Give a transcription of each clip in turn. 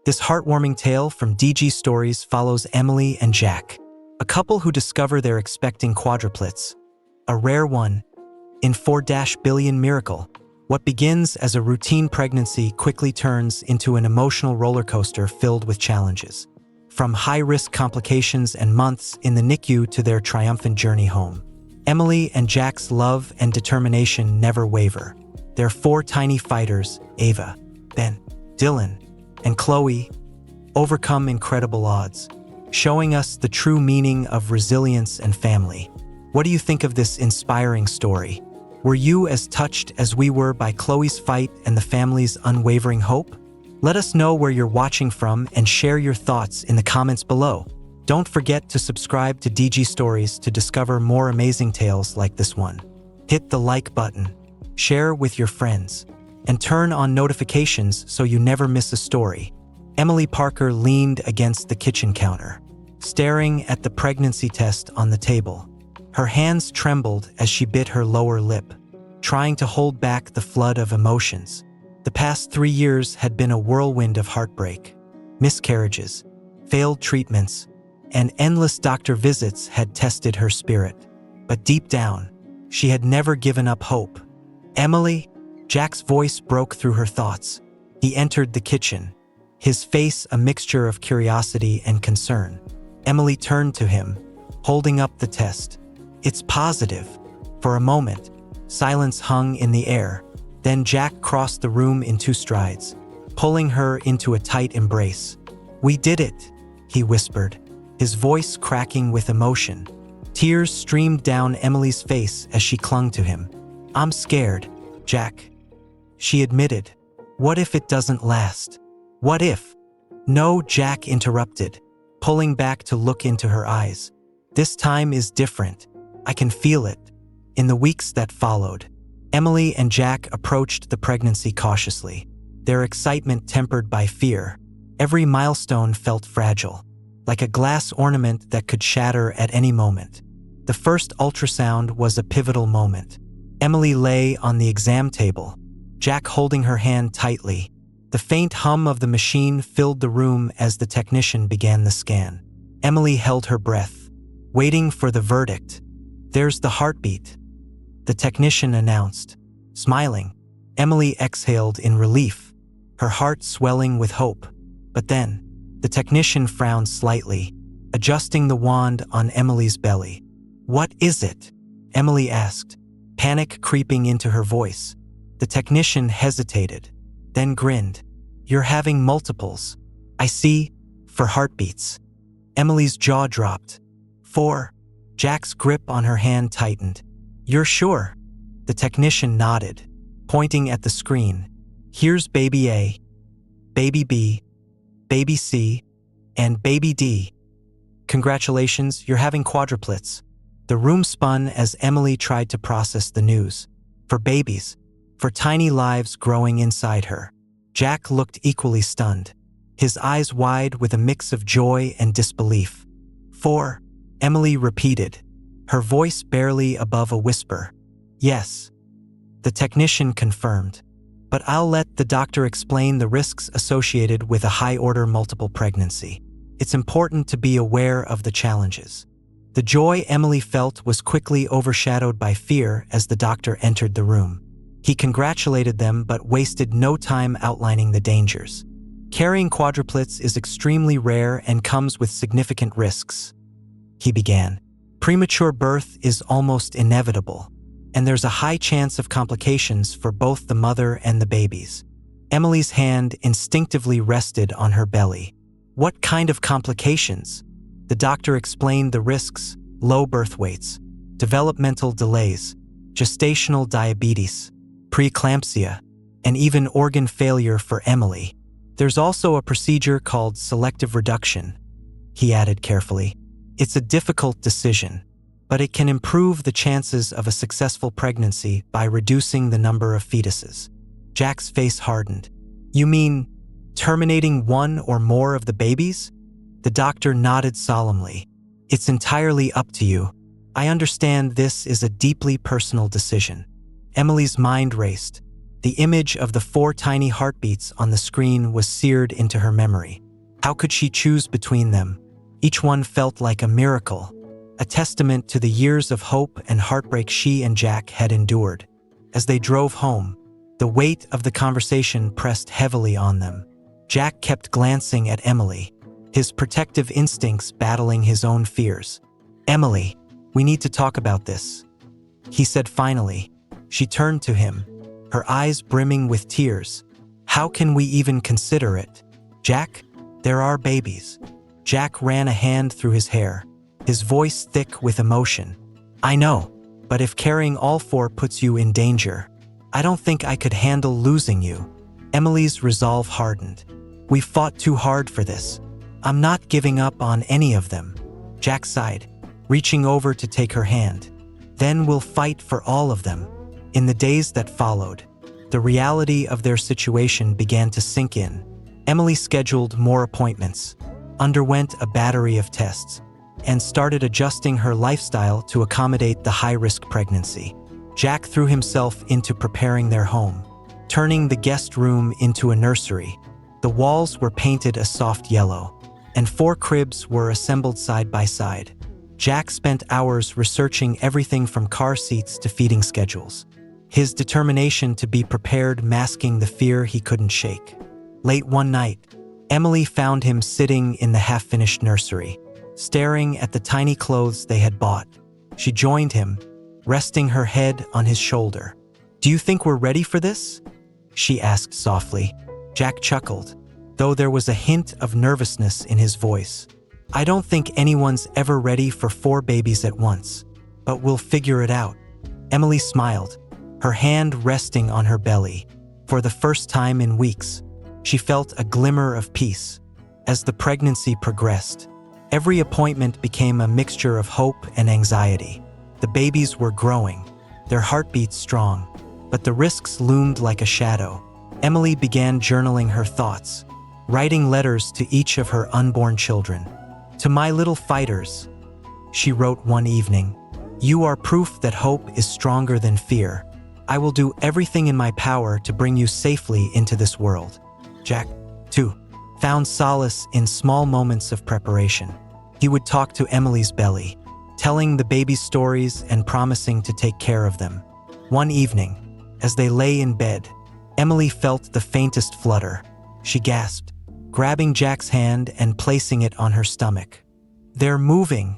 This heartwarming tale from DG Stories follows Emily and Jack, a couple who discover they're expecting quadruplets, a rare one-in-4-billion miracle. What begins as a routine pregnancy quickly turns into an emotional roller coaster filled with challenges. From high-risk complications and months in the NICU to their triumphant journey home, Emily and Jack's love and determination never waver. Their four tiny fighters, Ava, Ben, Dylan, and Chloe, overcome incredible odds, showing us the true meaning of resilience and family. What do you think of this inspiring story? Were you as touched as we were by Chloe's fight and the family's unwavering hope? Let us know where you're watching from and share your thoughts in the comments below. Don't forget to subscribe to DG Stories to discover more amazing tales like this one. Hit the like button, share with your friends, and turn on notifications so you never miss a story. Emily Parker leaned against the kitchen counter, staring at the pregnancy test on the table. Her hands trembled as she bit her lower lip, trying to hold back the flood of emotions. The past 3 years had been a whirlwind of heartbreak. Miscarriages, failed treatments, and endless doctor visits had tested her spirit. But deep down, she had never given up hope. "Emily?" Jack's voice broke through her thoughts. He entered the kitchen, his face a mixture of curiosity and concern. Emily turned to him, holding up the test. "It's positive." For a moment, silence hung in the air. Then Jack crossed the room in 2 strides, pulling her into a tight embrace. "We did it," he whispered, his voice cracking with emotion. Tears streamed down Emily's face as she clung to him. "I'm scared, Jack," she admitted. "What if it doesn't last? What if—" "No," Jack interrupted, pulling back to look into her eyes. "This time is different. I can feel it." In the weeks that followed, Emily and Jack approached the pregnancy cautiously, their excitement tempered by fear. Every milestone felt fragile, like a glass ornament that could shatter at any moment. The first ultrasound was a pivotal moment. Emily lay on the exam table, Jack holding her hand tightly. The faint hum of the machine filled the room as the technician began the scan. Emily held her breath, waiting for the verdict. "There's the heartbeat," the technician announced. Smiling, Emily exhaled in relief, her heart swelling with hope. But then, the technician frowned slightly, adjusting the wand on Emily's belly. "What is it?" Emily asked, panic creeping into her voice. The technician hesitated, then grinned. "You're having multiples. I see, for heartbeats." Emily's jaw dropped. "4. Jack's grip on her hand tightened. "You're sure?" The technician nodded, pointing at the screen. "Here's baby A, baby B, baby C, and baby D. Congratulations, you're having quadruplets." The room spun as Emily tried to process the news. For babies, for tiny lives growing inside her. Jack looked equally stunned, his eyes wide with a mix of joy and disbelief. "4, Emily repeated, her voice barely above a whisper. "Yes," the technician confirmed. "But I'll let the doctor explain the risks associated with a high-order multiple pregnancy. It's important to be aware of the challenges." The joy Emily felt was quickly overshadowed by fear as the doctor entered the room. He congratulated them but wasted no time outlining the dangers. "Carrying quadruplets is extremely rare and comes with significant risks," he began. "Premature birth is almost inevitable, and there's a high chance of complications for both the mother and the babies." Emily's hand instinctively rested on her belly. "What kind of complications?" The doctor explained the risks: low birth weights, developmental delays, gestational diabetes, preeclampsia, and even organ failure for Emily. "There's also a procedure called selective reduction," he added carefully. "It's a difficult decision, but it can improve the chances of a successful pregnancy by reducing the number of fetuses." Jack's face hardened. "You mean terminating one or more of the babies?" The doctor nodded solemnly. "It's entirely up to you. I understand this is a deeply personal decision." Emily's mind raced, The image of the 4 tiny heartbeats on the screen was seared into her memory. How could she choose between them? Each one felt like a miracle, a testament to the years of hope and heartbreak she and Jack had endured. As they drove home, the weight of the conversation pressed heavily on them. Jack kept glancing at Emily, his protective instincts battling his own fears. "Emily, we need to talk about this," he said finally. She turned to him, her eyes brimming with tears. "How can we even consider it? Jack, there are babies." Jack ran a hand through his hair, his voice thick with emotion. "I know, but if carrying all 4 puts you in danger, I don't think I could handle losing you." Emily's resolve hardened. "We fought too hard for this. I'm not giving up on any of them." Jack sighed, reaching over to take her hand. "Then we'll fight for all of them." In the days that followed, the reality of their situation began to sink in. Emily scheduled more appointments, underwent a battery of tests, and started adjusting her lifestyle to accommodate the high-risk pregnancy. Jack threw himself into preparing their home, turning the guest room into a nursery. The walls were painted a soft yellow, and 4 cribs were assembled side by side. Jack spent hours researching everything from car seats to feeding schedules, his determination to be prepared masking the fear he couldn't shake. Late one night, Emily found him sitting in the half-finished nursery, staring at the tiny clothes they had bought. She joined him, resting her head on his shoulder. "Do you think we're ready for this?" she asked softly. Jack chuckled, though there was a hint of nervousness in his voice. "I don't think anyone's ever ready for 4 babies at once, but we'll figure it out." Emily smiled, her hand resting on her belly. For the first time in weeks, she felt a glimmer of peace. As the pregnancy progressed, every appointment became a mixture of hope and anxiety. The babies were growing, their heartbeats strong, but the risks loomed like a shadow. Emily began journaling her thoughts, writing letters to each of her unborn children. "To my little fighters," she wrote one evening, "you are proof that hope is stronger than fear. I will do everything in my power to bring you safely into this world." Jack, too, found solace in small moments of preparation. He would talk to Emily's belly, telling the baby's stories and promising to take care of them. One evening, as they lay in bed, Emily felt the faintest flutter. She gasped, grabbing Jack's hand and placing it on her stomach. "They're moving,"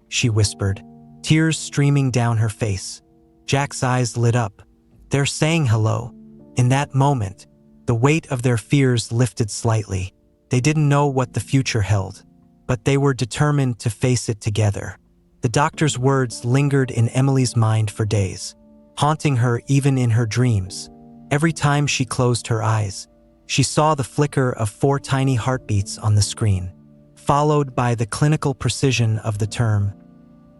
she whispered, tears streaming down her face. Jack's eyes lit up. "They're saying hello." In that moment, the weight of their fears lifted slightly. They didn't know what the future held, but they were determined to face it together. The doctor's words lingered in Emily's mind for days, haunting her even in her dreams. Every time she closed her eyes, she saw the flicker of 4 tiny heartbeats on the screen, followed by the clinical precision of the term,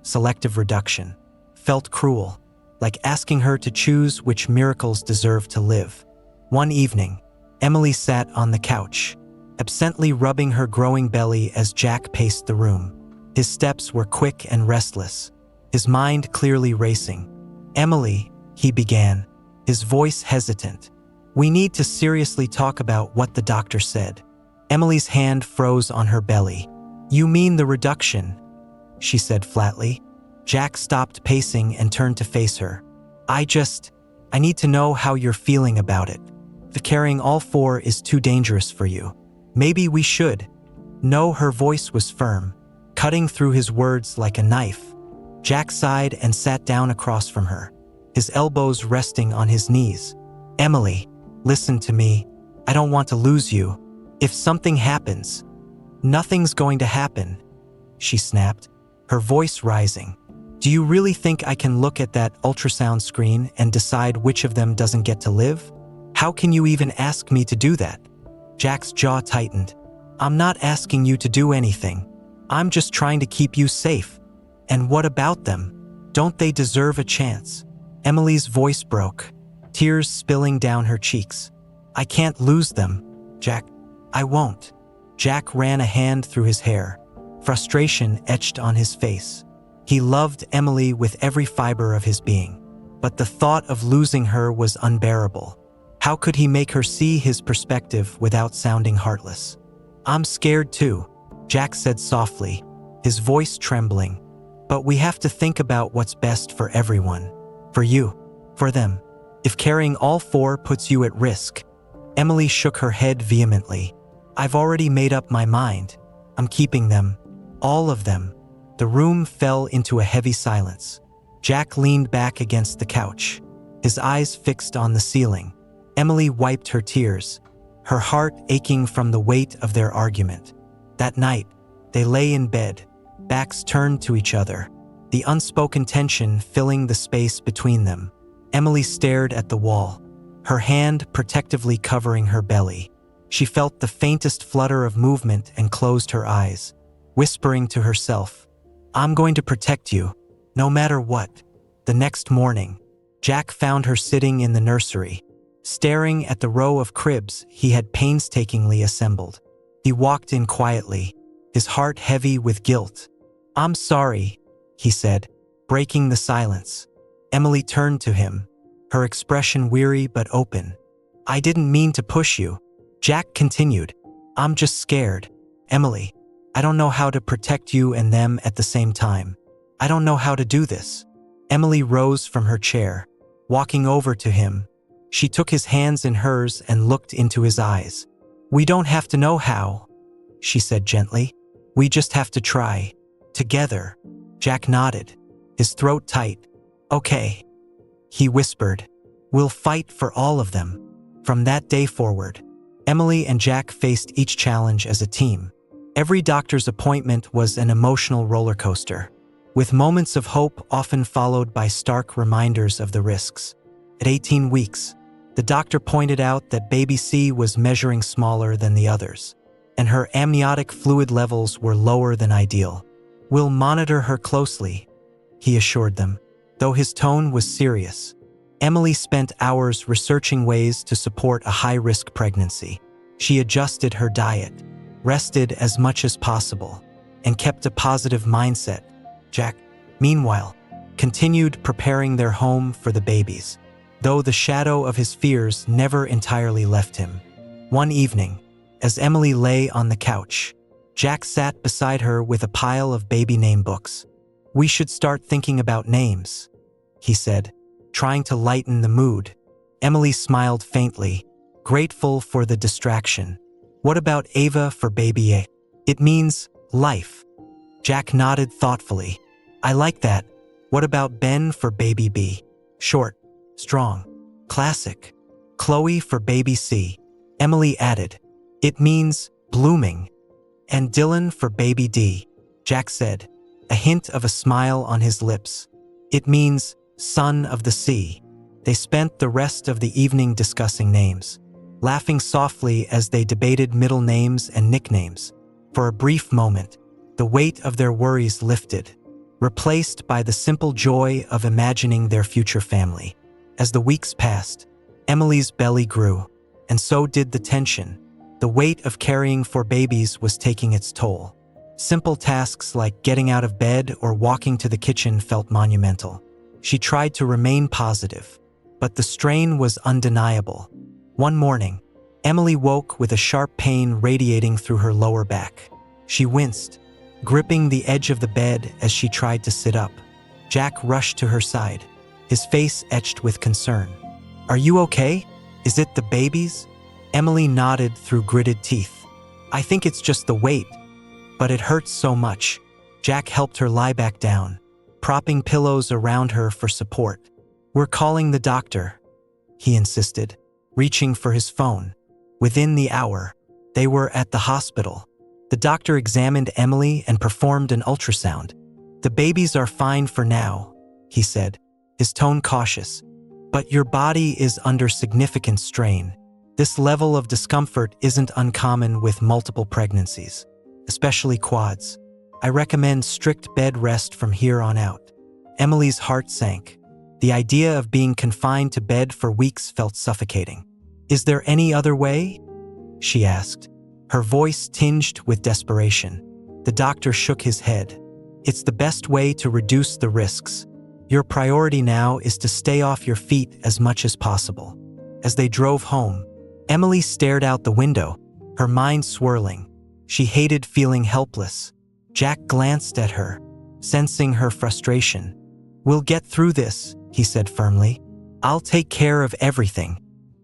selective reduction. Felt cruel, like asking her to choose which miracles deserve to live. One evening, Emily sat on the couch, absently rubbing her growing belly as Jack paced the room. His steps were quick and restless, his mind clearly racing. "Emily," he began, his voice hesitant, "we need to seriously talk about what the doctor said." Emily's hand froze on her belly. "You mean the reduction?" she said flatly. Jack stopped pacing and turned to face her. I need to know how you're feeling about it. The carrying all 4 is too dangerous for you. Maybe we should." "No," her voice was firm, cutting through his words like a knife. Jack sighed and sat down across from her, his elbows resting on his knees. "Emily, listen to me. I don't want to lose you. If something happens—" "Nothing's going to happen," she snapped, her voice rising. "Do you really think I can look at that ultrasound screen and decide which of them doesn't get to live? How can you even ask me to do that?" Jack's jaw tightened. "I'm not asking you to do anything. I'm just trying to keep you safe. And what about them? Don't they deserve a chance?" Emily's voice broke, tears spilling down her cheeks. "I can't lose them, Jack. I won't." Jack ran a hand through his hair, frustration etched on his face. He loved Emily with every fiber of his being, but the thought of losing her was unbearable. How could he make her see his perspective without sounding heartless? "I'm scared too," Jack said softly, his voice trembling. "But we have to think about what's best for everyone. For you. For them. If carrying all four puts you at risk." Emily shook her head vehemently. "I've already made up my mind. I'm keeping them. All of them." The room fell into a heavy silence. Jack leaned back against the couch, his eyes fixed on the ceiling. Emily wiped her tears, her heart aching from the weight of their argument. That night, they lay in bed, backs turned to each other, the unspoken tension filling the space between them. Emily stared at the wall, her hand protectively covering her belly. She felt the faintest flutter of movement and closed her eyes, whispering to herself, "I'm going to protect you, no matter what." The next morning, Jack found her sitting in the nursery, staring at the row of cribs he had painstakingly assembled. He walked in quietly, his heart heavy with guilt. "I'm sorry," he said, breaking the silence. Emily turned to him, her expression weary but open. "I didn't mean to push you," Jack continued. "I'm just scared. Emily, I don't know how to protect you and them at the same time. I don't know how to do this." Emily rose from her chair, walking over to him. She took his hands in hers and looked into his eyes. "We don't have to know how," she said gently. "We just have to try. Together." Jack nodded, his throat tight. "Okay," he whispered. "We'll fight for all of them." From that day forward, Emily and Jack faced each challenge as a team. Every doctor's appointment was an emotional roller coaster, with moments of hope often followed by stark reminders of the risks. At 18 weeks, the doctor pointed out that baby C was measuring smaller than the others, and her amniotic fluid levels were lower than ideal. "We'll monitor her closely," he assured them, though his tone was serious. Emily spent hours researching ways to support a high-risk pregnancy. She adjusted her diet, rested as much as possible, and kept a positive mindset. Jack, meanwhile, continued preparing their home for the babies, though the shadow of his fears never entirely left him. One evening, as Emily lay on the couch, Jack sat beside her with a pile of baby name books. "We should start thinking about names," he said, trying to lighten the mood. Emily smiled faintly, grateful for the distraction. "What about Ava for baby A?" "It means life." Jack nodded thoughtfully. "I like that. What about Ben for baby B?" "Short, strong, classic." "Chloe for baby C," Emily added. "It means blooming." "And Dylan for baby D," Jack said, a hint of a smile on his lips. "It means son of the sea." They spent the rest of the evening discussing names, laughing softly as they debated middle names and nicknames. For a brief moment, the weight of their worries lifted, replaced by the simple joy of imagining their future family. As the weeks passed, Emily's belly grew, and so did the tension. The weight of caring for babies was taking its toll. Simple tasks like getting out of bed or walking to the kitchen felt monumental. She tried to remain positive, but the strain was undeniable. One morning, Emily woke with a sharp pain radiating through her lower back. She winced, gripping the edge of the bed as she tried to sit up. Jack rushed to her side, his face etched with concern. "Are you okay? Is it the babies?" Emily nodded through gritted teeth. "I think it's just the weight, but it hurts so much." Jack helped her lie back down, propping pillows around her for support. "We're calling the doctor," he insisted, reaching for his phone. Within the hour, they were at the hospital. The doctor examined Emily and performed an ultrasound. "The babies are fine for now," he said, his tone cautious. "But your body is under significant strain. This level of discomfort isn't uncommon with multiple pregnancies, especially quads. I recommend strict bed rest from here on out." Emily's heart sank. The idea of being confined to bed for weeks felt suffocating. "Is there any other way?" she asked, her voice tinged with desperation. The doctor shook his head. "It's the best way to reduce the risks. Your priority now is to stay off your feet as much as possible." As they drove home, Emily stared out the window, her mind swirling. She hated feeling helpless. Jack glanced at her, sensing her frustration. "We'll get through this," he said firmly. "I'll take care of everything."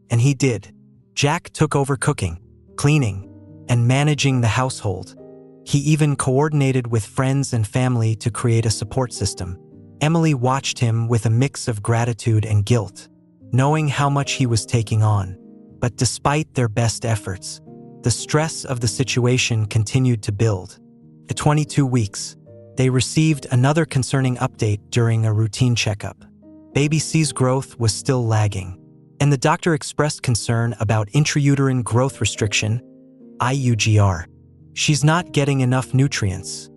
And he did. Jack took over cooking, cleaning, and managing the household. He even coordinated with friends and family to create a support system. Emily watched him with a mix of gratitude and guilt, knowing how much he was taking on. But despite their best efforts, the stress of the situation continued to build. At 22 weeks, they received another concerning update during a routine checkup. Baby C's growth was still lagging, and the doctor expressed concern about intrauterine growth restriction, IUGR. "She's not getting enough nutrients,"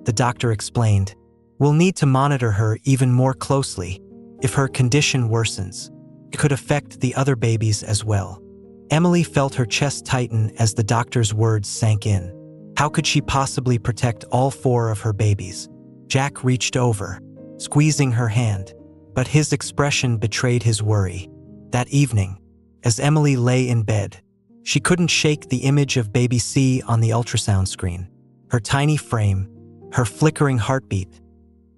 the doctor explained. "We'll need to monitor her even more closely. If her condition worsens, it could affect the other babies as well." Emily felt her chest tighten as the doctor's words sank in. How could she possibly protect all 4 of her babies? Jack reached over, squeezing her hand, but his expression betrayed his worry. That evening, as Emily lay in bed, she couldn't shake the image of baby C on the ultrasound screen. Her tiny frame, her flickering heartbeat,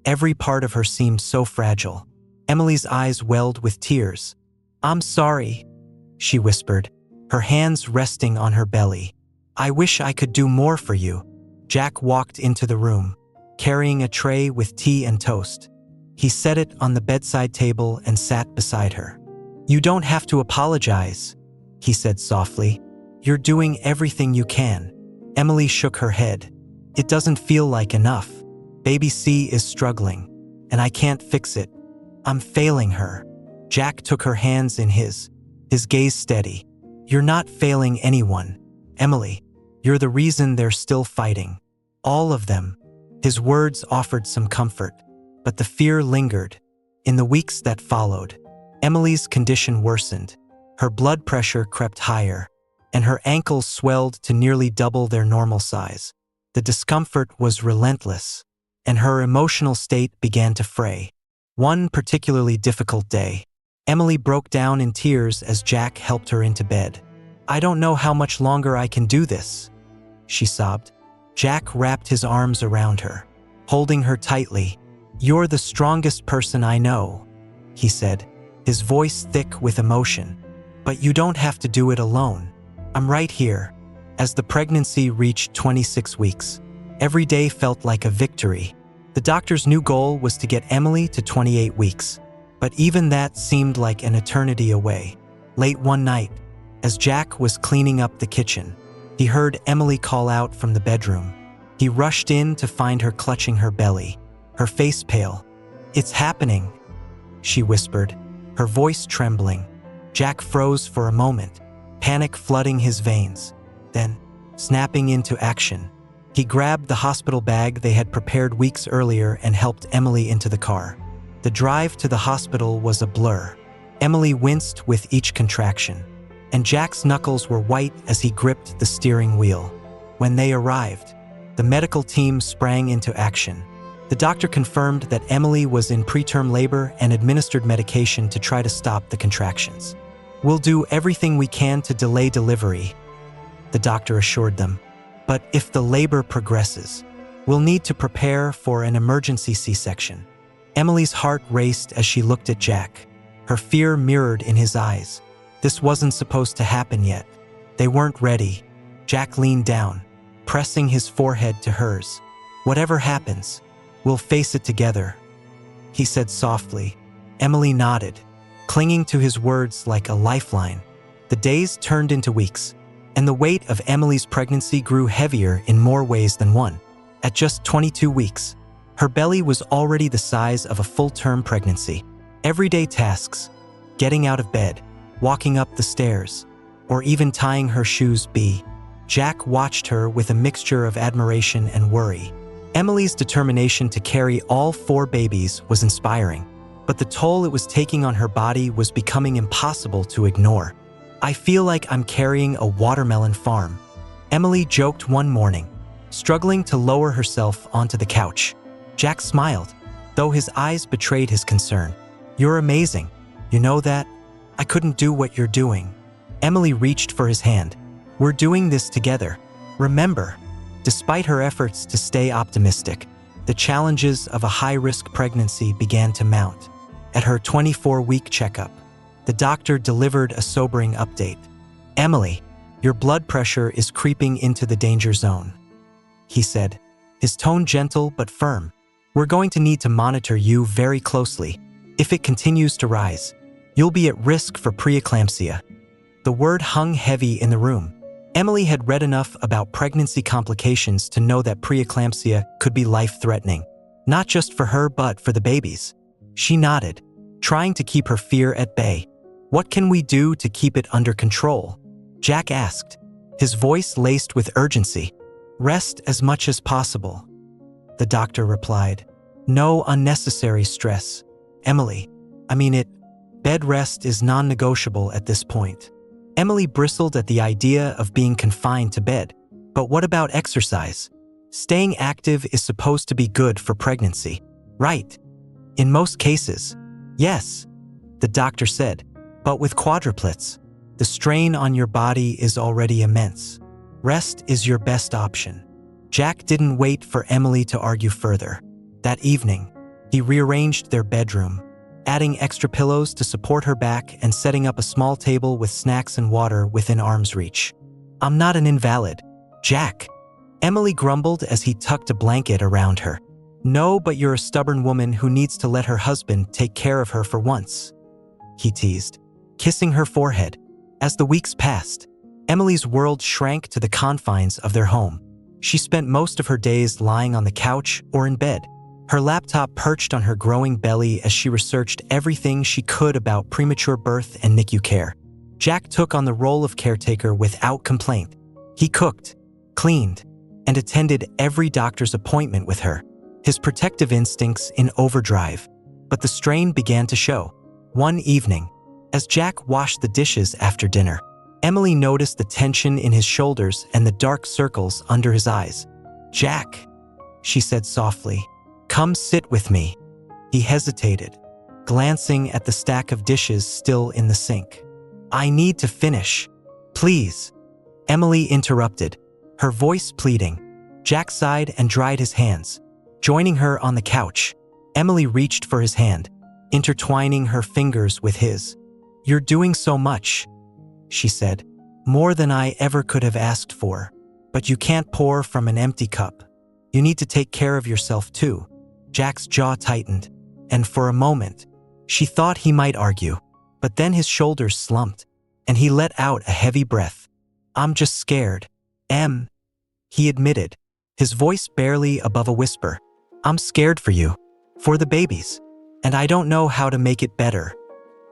every part of her seemed so fragile. Emily's eyes welled with tears. "I'm sorry," she whispered, her hands resting on her belly. "I wish I could do more for you." Jack walked into the room, carrying a tray with tea and toast. He set it on the bedside table and sat beside her. "You don't have to apologize," he said softly. "You're doing everything you can." Emily shook her head. "It doesn't feel like enough. Baby C is struggling, and I can't fix it. I'm failing her." Jack took her hands in his gaze steady. "You're not failing anyone, Emily. You're the reason they're still fighting. All of them." His words offered some comfort, but the fear lingered. In the weeks that followed, Emily's condition worsened. Her blood pressure crept higher, and her ankles swelled to nearly double their normal size. The discomfort was relentless, and her emotional state began to fray. One particularly difficult day, Emily broke down in tears as Jack helped her into bed. "I don't know how much longer I can do this," she sobbed. Jack wrapped his arms around her, holding her tightly. "You're the strongest person I know," he said, his voice thick with emotion. "But you don't have to do it alone. I'm right here." As the pregnancy reached 26 weeks, every day felt like a victory. The doctor's new goal was to get Emily to 28 weeks, but even that seemed like an eternity away. Late one night, as Jack was cleaning up the kitchen, he heard Emily call out from the bedroom. He rushed in to find her clutching her belly, her face pale. "It's happening," she whispered, her voice trembling. Jack froze for a moment, panic flooding his veins. Then, snapping into action, he grabbed the hospital bag they had prepared weeks earlier and helped Emily into the car. The drive to the hospital was a blur. Emily winced with each contraction, and Jack's knuckles were white as he gripped the steering wheel. When they arrived, the medical team sprang into action. The doctor confirmed that Emily was in preterm labor and administered medication to try to stop the contractions. "We'll do everything we can to delay delivery," the doctor assured them. "But if the labor progresses, we'll need to prepare for an emergency C-section." Emily's heart raced as she looked at Jack, her fear mirrored in his eyes. This wasn't supposed to happen yet. They weren't ready. Jack leaned down, pressing his forehead to hers. "Whatever happens, we'll face it together," he said softly. Emily nodded, clinging to his words like a lifeline. The days turned into weeks, and the weight of Emily's pregnancy grew heavier in more ways than one. At just 22 weeks, her belly was already the size of a full-term pregnancy. Everyday tasks, getting out of bed, walking up the stairs, or even tying her shoes Jack watched her with a mixture of admiration and worry. Emily's determination to carry all 4 babies was inspiring, but the toll it was taking on her body was becoming impossible to ignore. "I feel like I'm carrying a watermelon farm," Emily joked one morning, struggling to lower herself onto the couch. Jack smiled, though his eyes betrayed his concern. "You're amazing. You know that? I couldn't do what you're doing." Emily reached for his hand. "We're doing this together. Remember." Despite her efforts to stay optimistic, the challenges of a high-risk pregnancy began to mount. At her 24-week checkup, the doctor delivered a sobering update. "Emily, your blood pressure is creeping into the danger zone," he said, his tone gentle but firm. "We're going to need to monitor you very closely. If it continues to rise, you'll be at risk for preeclampsia." The word hung heavy in the room. Emily had read enough about pregnancy complications to know that preeclampsia could be life-threatening, not just for her but for the babies. She nodded, trying to keep her fear at bay. "What can we do to keep it under control?" Jack asked, his voice laced with urgency. "Rest as much as possible," the doctor replied. "No unnecessary stress. Emily, bed rest is non-negotiable at this point." Emily bristled at the idea of being confined to bed. "But what about exercise? Staying active is supposed to be good for pregnancy, right?" "In most cases, yes," the doctor said. "But with quadruplets, the strain on your body is already immense. Rest is your best option." Jack didn't wait for Emily to argue further. That evening, he rearranged their bedroom, adding extra pillows to support her back and setting up a small table with snacks and water within arm's reach. "I'm not an invalid, Jack," Emily grumbled as he tucked a blanket around her. "No, but you're a stubborn woman who needs to let her husband take care of her for once," he teased, kissing her forehead. As the weeks passed, Emily's world shrank to the confines of their home. She spent most of her days lying on the couch or in bed, her laptop perched on her growing belly as she researched everything she could about premature birth and NICU care. Jack took on the role of caretaker without complaint. He cooked, cleaned, and attended every doctor's appointment with her, his protective instincts in overdrive. But the strain began to show. One evening, as Jack washed the dishes after dinner, Emily noticed the tension in his shoulders and the dark circles under his eyes. "Jack," she said softly, "come sit with me." He hesitated, glancing at the stack of dishes still in the sink. "I need to finish, please," Emily interrupted, her voice pleading. Jack sighed and dried his hands. Joining her on the couch, Emily reached for his hand, intertwining her fingers with his. "You're doing so much," she said, "more than I ever could have asked for. But you can't pour from an empty cup. You need to take care of yourself too." Jack's jaw tightened, and for a moment, she thought he might argue. But then his shoulders slumped, and he let out a heavy breath. "I'm just scared, Em," he admitted, his voice barely above a whisper. "I'm scared for you, for the babies, and I don't know how to make it better."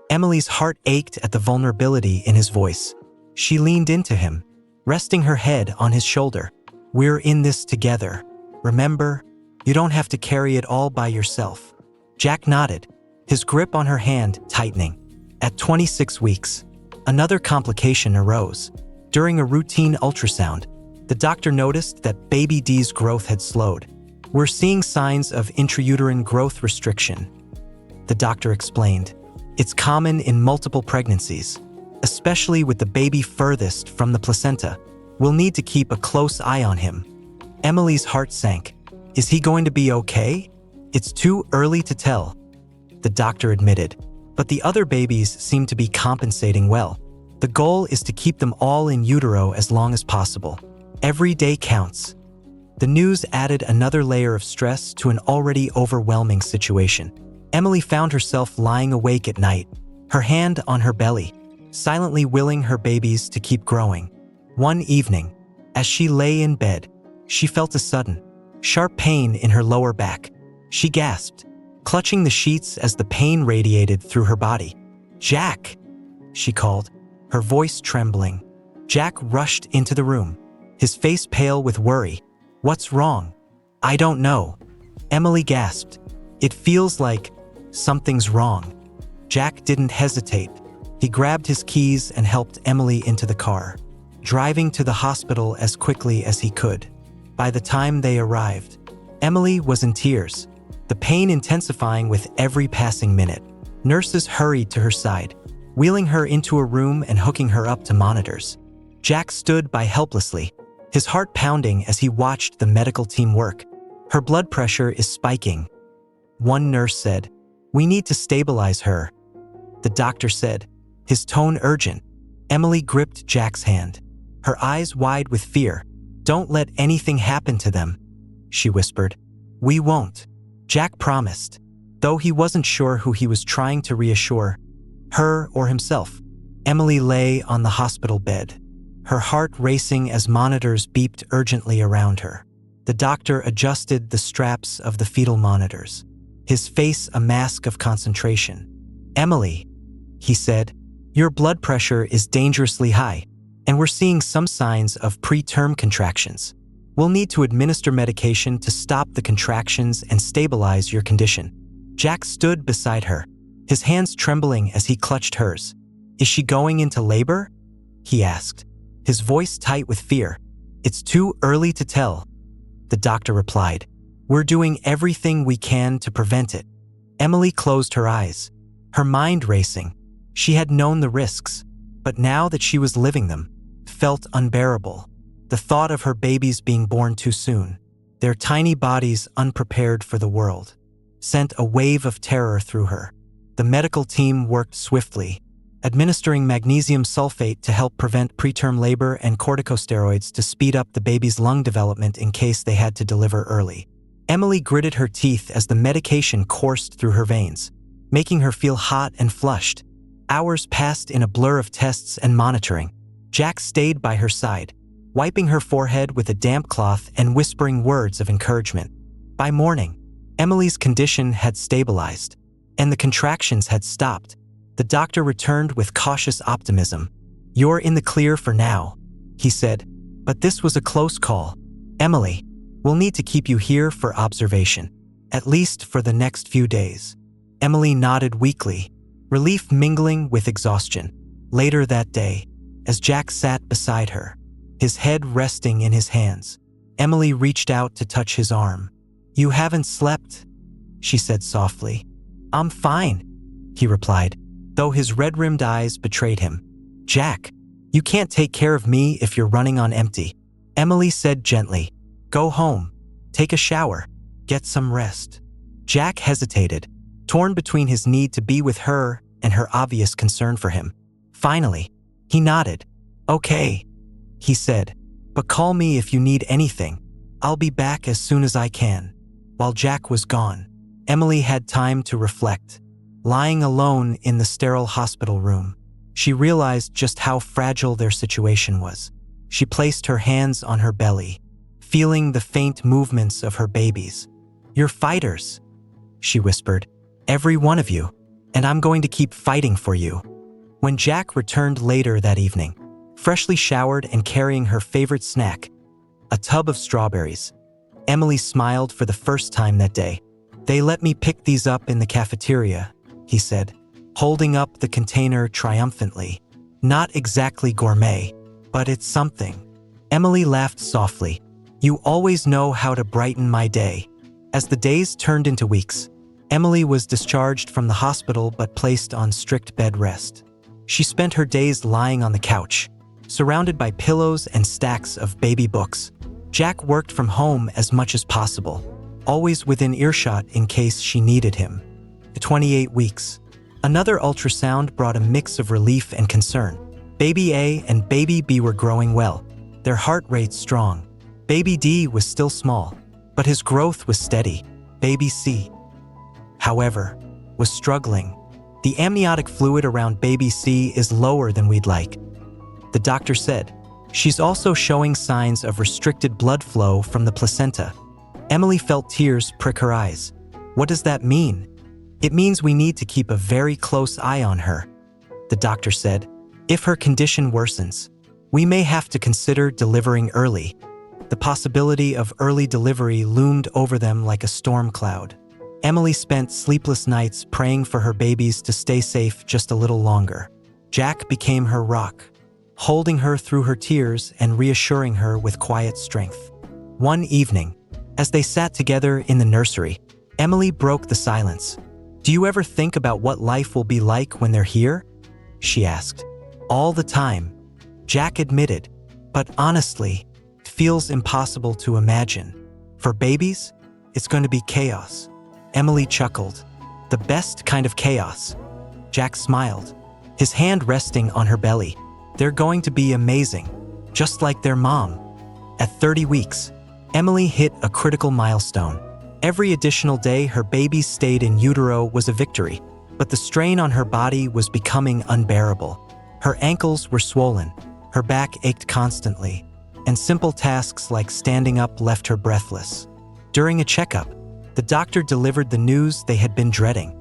Emily's heart ached at the vulnerability in his voice. She leaned into him, resting her head on his shoulder. "We're in this together. Remember, you don't have to carry it all by yourself." Jack nodded, his grip on her hand tightening. At 26 weeks, another complication arose. During a routine ultrasound, the doctor noticed that baby D's growth had slowed. "We're seeing signs of intrauterine growth restriction," the doctor explained. "It's common in multiple pregnancies, especially with the baby furthest from the placenta. We'll need to keep a close eye on him." Emily's heart sank. "Is he going to be okay?" "It's too early to tell," the doctor admitted, "but the other babies seem to be compensating well. The goal is to keep them all in utero as long as possible. Every day counts." The news added another layer of stress to an already overwhelming situation. Emily found herself lying awake at night, her hand on her belly, silently willing her babies to keep growing. One evening, as she lay in bed, she felt a sudden, sharp pain in her lower back. She gasped, clutching the sheets as the pain radiated through her body. "Jack," she called, her voice trembling. Jack rushed into the room, his face pale with worry. "What's wrong?" "I don't know," Emily gasped. "It feels like something's wrong." Jack didn't hesitate. He grabbed his keys and helped Emily into the car, driving to the hospital as quickly as he could. By the time they arrived, Emily was in tears, the pain intensifying with every passing minute. Nurses hurried to her side, wheeling her into a room and hooking her up to monitors. Jack stood by helplessly, his heart pounding as he watched the medical team work. Her blood pressure is spiking. One nurse said, "We need to stabilize her." The doctor said, his tone urgent. Emily gripped Jack's hand, her eyes wide with fear. "Don't let anything happen to them," she whispered. "We won't," Jack promised, though he wasn't sure who he was trying to reassure, her or himself. Emily lay on the hospital bed, her heart racing as monitors beeped urgently around her. The doctor adjusted the straps of the fetal monitors, his face a mask of concentration. "Emily," he said, "your blood pressure is dangerously high, and we're seeing some signs of preterm contractions. We'll need to administer medication to stop the contractions and stabilize your condition." Jack stood beside her, his hands trembling as he clutched hers. "Is she going into labor?" he asked, his voice tight with fear. "It's too early to tell," the doctor replied. "We're doing everything we can to prevent it." Emily closed her eyes, her mind racing. She had known the risks, but now that she was living them, felt unbearable. The thought of her babies being born too soon, their tiny bodies unprepared for the world, sent a wave of terror through her. The medical team worked swiftly, administering magnesium sulfate to help prevent preterm labor and corticosteroids to speed up the baby's lung development in case they had to deliver early. Emily gritted her teeth as the medication coursed through her veins, making her feel hot and flushed. Hours passed in a blur of tests and monitoring. Jack stayed by her side, wiping her forehead with a damp cloth and whispering words of encouragement. By morning, Emily's condition had stabilized, and the contractions had stopped. The doctor returned with cautious optimism. "You're in the clear for now," he said, "but this was a close call. Emily, we'll need to keep you here for observation, at least for the next few days." Emily nodded weakly, relief mingling with exhaustion. Later that day, as Jack sat beside her, his head resting in his hands, Emily reached out to touch his arm. "You haven't slept," she said softly. "I'm fine," he replied, though his red-rimmed eyes betrayed him. "Jack, you can't take care of me if you're running on empty," Emily said gently. "Go home, take a shower, get some rest." Jack hesitated, torn between his need to be with her and her obvious concern for him. Finally, he nodded. "Okay," he said, "but call me if you need anything. I'll be back as soon as I can." While Jack was gone, Emily had time to reflect. Lying alone in the sterile hospital room, she realized just how fragile their situation was. She placed her hands on her belly, feeling the faint movements of her babies. "You're fighters," she whispered, "every one of you, and I'm going to keep fighting for you." When Jack returned later that evening, freshly showered and carrying her favorite snack, a tub of strawberries, Emily smiled for the first time that day. "They let me pick these up in the cafeteria," he said, holding up the container triumphantly. "Not exactly gourmet, but it's something." Emily laughed softly. "You always know how to brighten my day." As the days turned into weeks, Emily was discharged from the hospital but placed on strict bed rest. She spent her days lying on the couch, surrounded by pillows and stacks of baby books. Jack worked from home as much as possible, always within earshot in case she needed him. The 28 weeks. Another ultrasound brought a mix of relief and concern. Baby A and Baby B were growing well, their heart rates strong. Baby D was still small, but his growth was steady. Baby C, however, was struggling. The amniotic fluid around Baby C is lower than we'd like, the doctor said. She's also showing signs of restricted blood flow from the placenta. Emily felt tears prick her eyes. "What does that mean?" "It means we need to keep a very close eye on her," the doctor said. "If her condition worsens, we may have to consider delivering early." The possibility of early delivery loomed over them like a storm cloud. Emily spent sleepless nights praying for her babies to stay safe just a little longer. Jack became her rock, holding her through her tears and reassuring her with quiet strength. One evening, as they sat together in the nursery, Emily broke the silence. "Do you ever think about what life will be like when they're here?" she asked. All the time, Jack admitted. But honestly, it feels impossible to imagine. For babies, it's going to be chaos. Emily chuckled. The best kind of chaos. Jack smiled, his hand resting on her belly. They're going to be amazing, just like their mom. At 30 weeks, Emily hit a critical milestone. Every additional day her baby stayed in utero was a victory, but the strain on her body was becoming unbearable. Her ankles were swollen, her back ached constantly, and simple tasks like standing up left her breathless. During a checkup, the doctor delivered the news they had been dreading.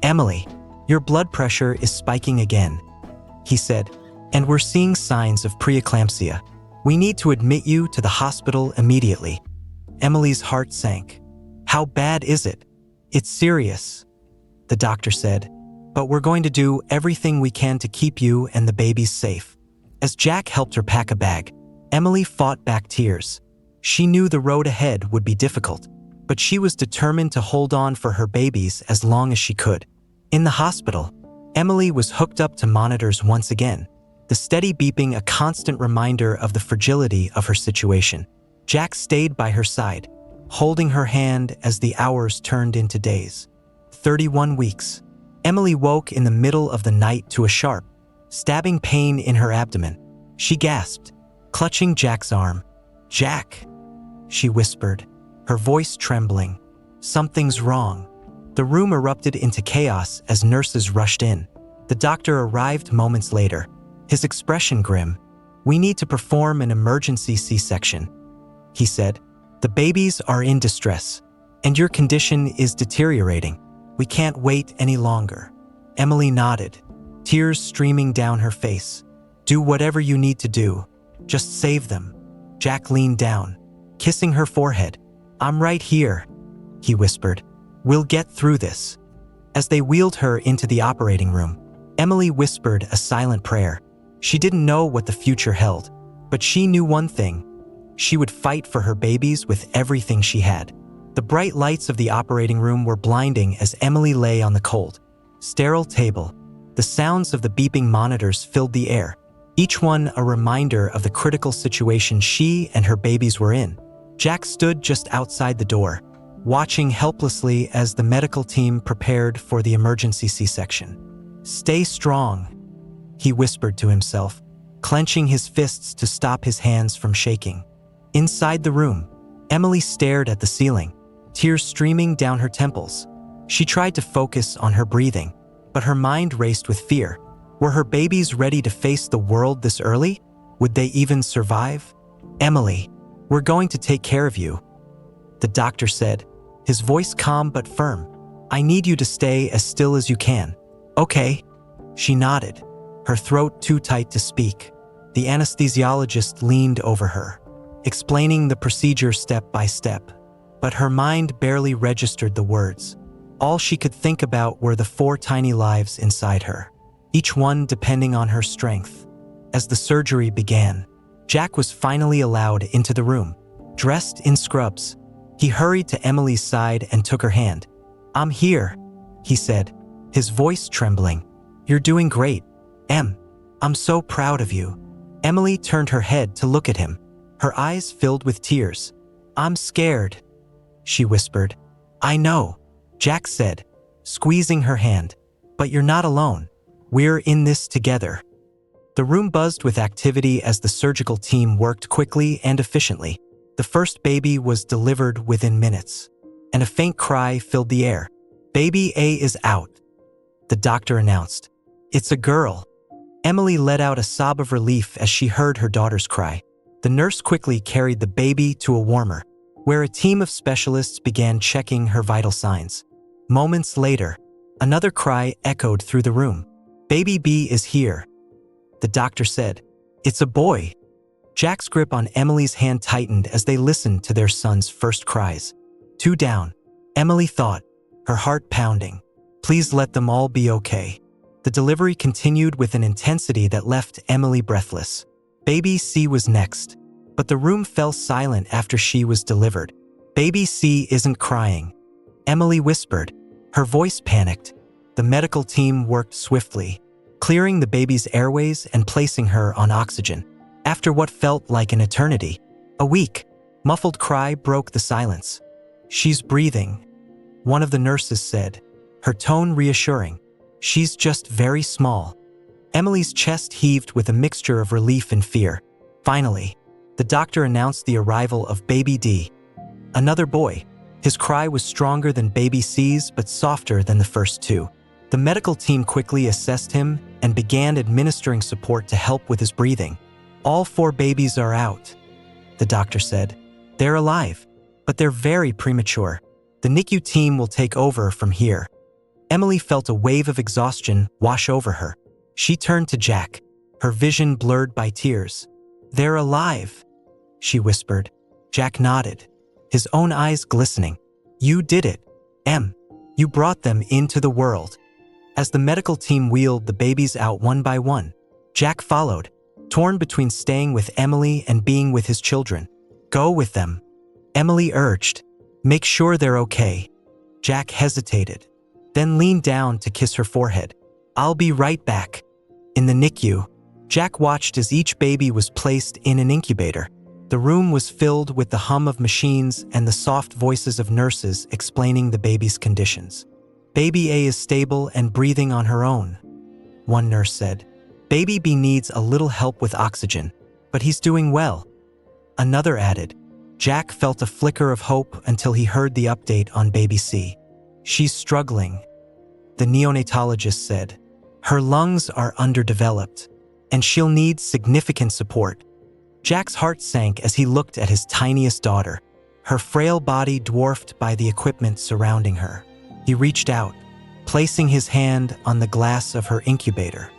"Emily, your blood pressure is spiking again," he said, "and we're seeing signs of preeclampsia. We need to admit you to the hospital immediately." Emily's heart sank. "How bad is it?" "It's serious," the doctor said, "but we're going to do everything we can to keep you and the babies safe." As Jack helped her pack a bag, Emily fought back tears. She knew the road ahead would be difficult, but she was determined to hold on for her babies as long as she could. In the hospital, Emily was hooked up to monitors once again, the steady beeping a constant reminder of the fragility of her situation. Jack stayed by her side, holding her hand as the hours turned into days. 31 weeks. Emily woke in the middle of the night to a sharp, stabbing pain in her abdomen. She gasped, clutching Jack's arm. "Jack," she whispered, her voice trembling. "Something's wrong." The room erupted into chaos as nurses rushed in. The doctor arrived moments later, his expression grim. "We need to perform an emergency C-section," he said. "The babies are in distress, and your condition is deteriorating. We can't wait any longer." Emily nodded, tears streaming down her face. "Do whatever you need to do. Just save them." Jack leaned down, kissing her forehead. "I'm right here," he whispered. "We'll get through this." As they wheeled her into the operating room, Emily whispered a silent prayer. She didn't know what the future held, but she knew one thing. She would fight for her babies with everything she had. The bright lights of the operating room were blinding as Emily lay on the cold, sterile table. The sounds of the beeping monitors filled the air, each one a reminder of the critical situation she and her babies were in. Jack stood just outside the door, watching helplessly as the medical team prepared for the emergency C-section. "Stay strong," he whispered to himself, clenching his fists to stop his hands from shaking. Inside the room, Emily stared at the ceiling, tears streaming down her temples. She tried to focus on her breathing, but her mind raced with fear. Were her babies ready to face the world this early? Would they even survive? "Emily, we're going to take care of you," the doctor said, his voice calm but firm. "I need you to stay as still as you can." "Okay," she nodded, her throat too tight to speak. The anesthesiologist leaned over her, explaining the procedure step by step, but her mind barely registered the words. All she could think about were the 4 tiny lives inside her, each one depending on her strength. As the surgery began, Jack was finally allowed into the room, dressed in scrubs. He hurried to Emily's side and took her hand. "I'm here," he said, his voice trembling. "You're doing great, Em. I'm so proud of you." Emily turned her head to look at him, her eyes filled with tears. "I'm scared," she whispered. "I know," Jack said, squeezing her hand. "But you're not alone. We're in this together." The room buzzed with activity as the surgical team worked quickly and efficiently. The first baby was delivered within minutes, and a faint cry filled the air. "Baby A is out," the doctor announced. "It's a girl." Emily let out a sob of relief as she heard her daughter's cry. The nurse quickly carried the baby to a warmer, where a team of specialists began checking her vital signs. Moments later, another cry echoed through the room. "Baby B is here," the doctor said. "It's a boy." Jack's grip on Emily's hand tightened as they listened to their son's first cries. 2 down, Emily thought, her heart pounding. Please let them all be okay. The delivery continued with an intensity that left Emily breathless. Baby C was next, but the room fell silent after she was delivered. "Baby C isn't crying," Emily whispered, her voice panicked. The medical team worked swiftly, clearing the baby's airways and placing her on oxygen. After what felt like an eternity, a week, muffled cry broke the silence. "She's breathing," one of the nurses said, her tone reassuring. "She's just very small." Emily's chest heaved with a mixture of relief and fear. Finally, the doctor announced the arrival of baby D. Another boy. His cry was stronger than baby C's but softer than the first two. The medical team quickly assessed him and began administering support to help with his breathing. "All 4 babies are out," the doctor said. "They're alive, but they're very premature. The NICU team will take over from here." Emily felt a wave of exhaustion wash over her. She turned to Jack, her vision blurred by tears. "They're alive," she whispered. Jack nodded, his own eyes glistening. "You did it, Em. You brought them into the world." As the medical team wheeled the babies out one by one, Jack followed, torn between staying with Emily and being with his children. "Go with them," Emily urged. "Make sure they're okay." Jack hesitated, then leaned down to kiss her forehead. "I'll be right back." In the NICU, Jack watched as each baby was placed in an incubator. The room was filled with the hum of machines and the soft voices of nurses explaining the baby's conditions. "Baby A is stable and breathing on her own," one nurse said. "Baby B needs a little help with oxygen, but he's doing well," another added. Jack felt a flicker of hope until he heard the update on baby C. "She's struggling," the neonatologist said. "Her lungs are underdeveloped, and she'll need significant support." Jack's heart sank as he looked at his tiniest daughter, her frail body dwarfed by the equipment surrounding her. He reached out, placing his hand on the glass of her incubator.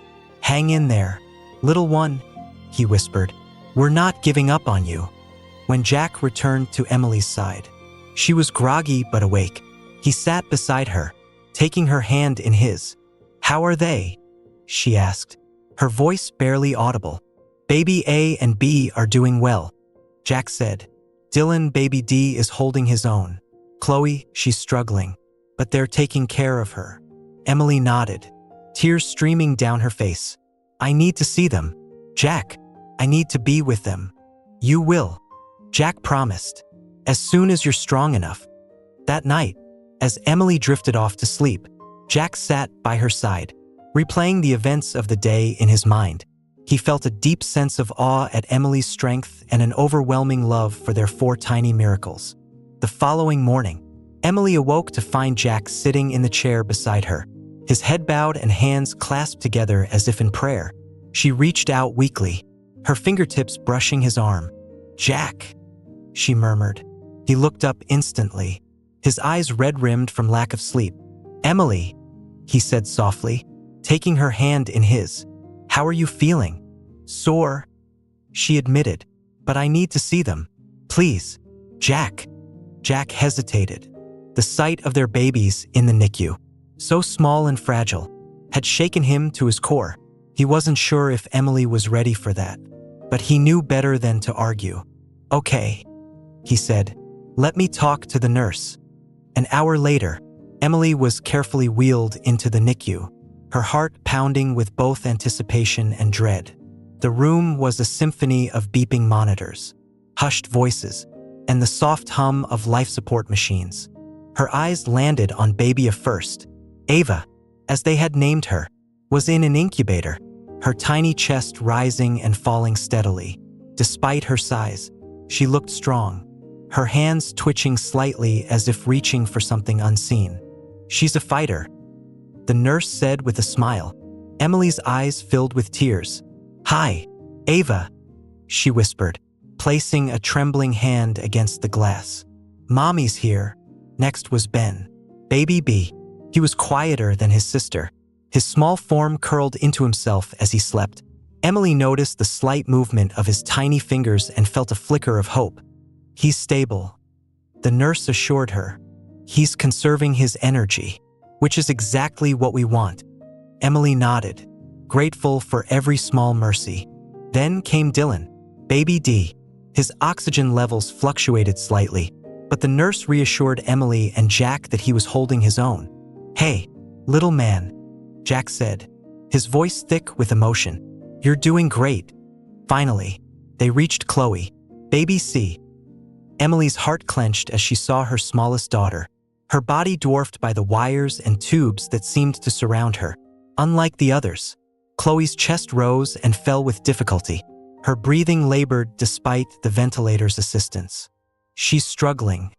"Hang in there, little one," he whispered. "We're not giving up on you." When Jack returned to Emily's side, she was groggy but awake. He sat beside her, taking her hand in his. "How are they?" she asked, her voice barely audible. "Baby A and B are doing well," Jack said. "Dylan, baby D, is holding his own. Chloe, she's struggling, but they're taking care of her." Emily nodded, tears streaming down her face. "I need to see them. Jack, I need to be with them." "You will," Jack promised, "as soon as you're strong enough." That night, as Emily drifted off to sleep, Jack sat by her side, replaying the events of the day in his mind. He felt a deep sense of awe at Emily's strength and an overwhelming love for their 4 tiny miracles. The following morning, Emily awoke to find Jack sitting in the chair beside her, his head bowed and hands clasped together as if in prayer. She reached out weakly, her fingertips brushing his arm. "Jack," she murmured. He looked up instantly, his eyes red-rimmed from lack of sleep. "Emily," he said softly, taking her hand in his. "How are you feeling?" "Sore," she admitted, "but I need to see them. Please, Jack." Jack hesitated. The sight of their babies in the NICU, so small and fragile, had shaken him to his core. He wasn't sure if Emily was ready for that, but he knew better than to argue. "Okay," he said. "Let me talk to the nurse." An hour later, Emily was carefully wheeled into the NICU, her heart pounding with both anticipation and dread. The room was a symphony of beeping monitors, hushed voices, and the soft hum of life support machines. Her eyes landed on baby A first. Ava, as they had named her, was in an incubator, her tiny chest rising and falling steadily. Despite her size, she looked strong, her hands twitching slightly as if reaching for something unseen. "She's a fighter," the nurse said with a smile. Emily's eyes filled with tears. "Hi, Ava," she whispered, placing a trembling hand against the glass. "Mommy's here." Next was Ben, baby B. He was quieter than his sister, his small form curled into himself as he slept. Emily noticed the slight movement of his tiny fingers and felt a flicker of hope. "He's stable," the nurse assured her. "He's conserving his energy, which is exactly what we want." Emily nodded, grateful for every small mercy. Then came Dylan, baby D. His oxygen levels fluctuated slightly, but the nurse reassured Emily and Jack that he was holding his own. "Hey, little man," Jack said, his voice thick with emotion. "You're doing great." Finally, they reached Chloe, baby C. Emily's heart clenched as she saw her smallest daughter, her body dwarfed by the wires and tubes that seemed to surround her. Unlike the others, Chloe's chest rose and fell with difficulty. Her breathing labored despite the ventilator's assistance. "She's struggling,"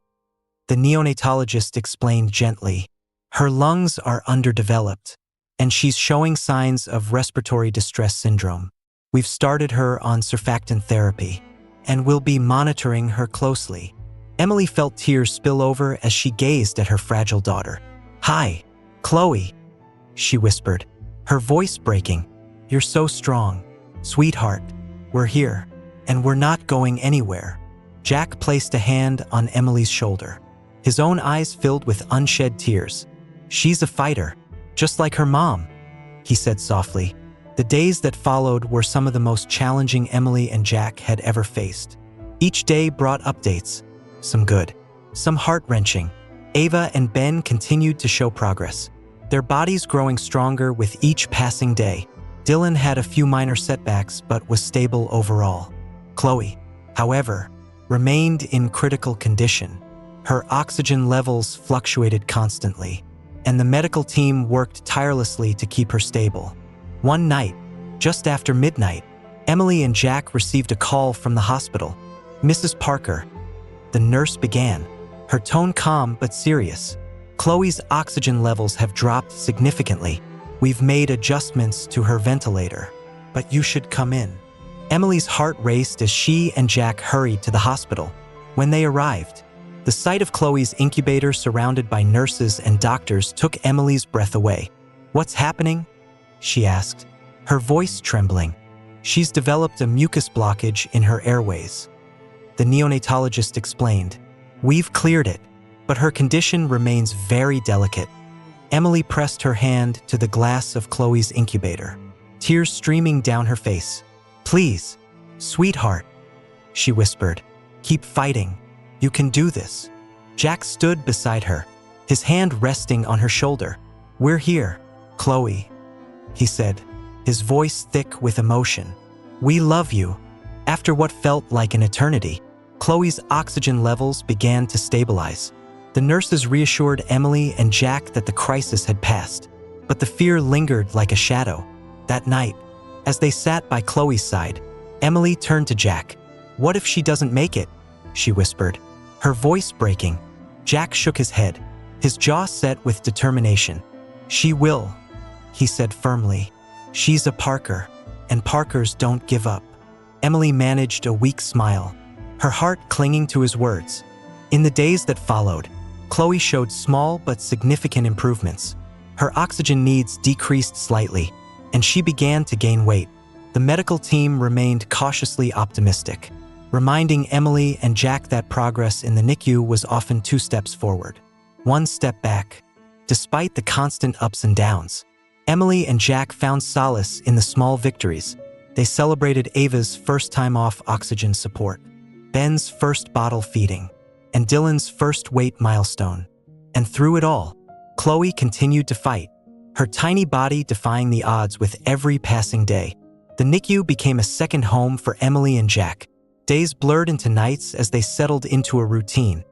the neonatologist explained gently. "Her lungs are underdeveloped, and she's showing signs of respiratory distress syndrome. We've started her on surfactant therapy, and we'll be monitoring her closely." Emily felt tears spill over as she gazed at her fragile daughter. "Hi, Chloe," she whispered, her voice breaking. "You're so strong, sweetheart. We're here, and we're not going anywhere." Jack placed a hand on Emily's shoulder, his own eyes filled with unshed tears. "She's a fighter, just like her mom," he said softly. The days that followed were some of the most challenging Emily and Jack had ever faced. Each day brought updates, some good, some heart-wrenching. Ava and Ben continued to show progress, their bodies growing stronger with each passing day. Dylan had a few minor setbacks but was stable overall. Chloe, however, remained in critical condition. Her oxygen levels fluctuated constantly, and the medical team worked tirelessly to keep her stable. One night, just after midnight, Emily and Jack received a call from the hospital. "Mrs. Parker," the nurse began, her tone calm but serious. "Chloe's oxygen levels have dropped significantly. We've made adjustments to her ventilator, but you should come in." Emily's heart raced as she and Jack hurried to the hospital. When they arrived, the sight of Chloe's incubator surrounded by nurses and doctors took Emily's breath away. "What's happening?" she asked, her voice trembling. "She's developed a mucus blockage in her airways," the neonatologist explained. "We've cleared it, but her condition remains very delicate." Emily pressed her hand to the glass of Chloe's incubator, tears streaming down her face. "Please, sweetheart," she whispered, "keep fighting. You can do this." Jack stood beside her, his hand resting on her shoulder. "We're here, Chloe," he said, his voice thick with emotion. "We love you." After what felt like an eternity, Chloe's oxygen levels began to stabilize. The nurses reassured Emily and Jack that the crisis had passed, but the fear lingered like a shadow. That night, as they sat by Chloe's side, Emily turned to Jack. "What if she doesn't make it?" she whispered, her voice breaking. Jack shook his head, his jaw set with determination. "She will," he said firmly. "She's a Parker, and Parkers don't give up." Emily managed a weak smile, her heart clinging to his words. In the days that followed, Chloe showed small but significant improvements. Her oxygen needs decreased slightly, and she began to gain weight. The medical team remained cautiously optimistic, reminding Emily and Jack that progress in the NICU was often 2 steps forward, 1 step back. Despite the constant ups and downs, Emily and Jack found solace in the small victories. They celebrated Ava's first time off oxygen support, Ben's first bottle feeding, and Dylan's first weight milestone. And through it all, Chloe continued to fight, her tiny body defying the odds with every passing day. The NICU became a second home for Emily and Jack. Days blurred into nights as they settled into a routine,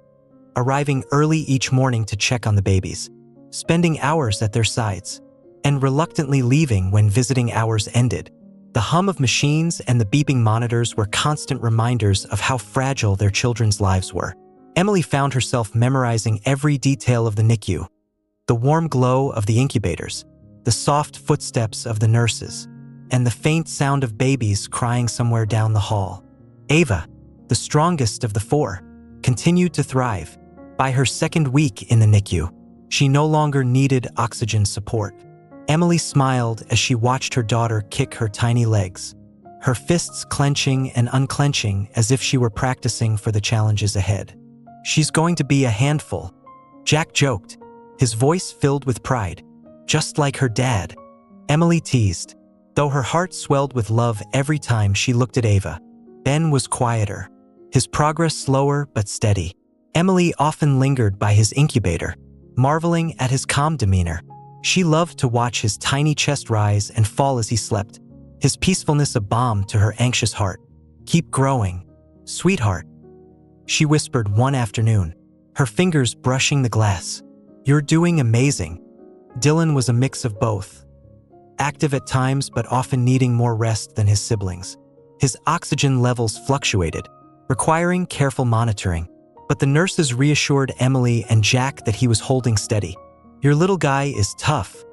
arriving early each morning to check on the babies, spending hours at their sides, and reluctantly leaving when visiting hours ended. The hum of machines and the beeping monitors were constant reminders of how fragile their children's lives were. Emily found herself memorizing every detail of the NICU, the warm glow of the incubators, the soft footsteps of the nurses, and the faint sound of babies crying somewhere down the hall. Ava, the strongest of the 4, continued to thrive. By her second week in the NICU, she no longer needed oxygen support. Emily smiled as she watched her daughter kick her tiny legs, her fists clenching and unclenching as if she were practicing for the challenges ahead. "She's going to be a handful," Jack joked, his voice filled with pride. "Just like her dad," Emily teased, though her heart swelled with love every time she looked at Ava. Ben was quieter, his progress slower but steady. Emily often lingered by his incubator, marveling at his calm demeanor. She loved to watch his tiny chest rise and fall as he slept, his peacefulness a balm to her anxious heart. "Keep growing, sweetheart," she whispered one afternoon, her fingers brushing the glass. "You're doing amazing." Dylan was a mix of both, active at times but often needing more rest than his siblings. His oxygen levels fluctuated, requiring careful monitoring, but the nurses reassured Emily and Jack that he was holding steady. "Your little guy is tough,"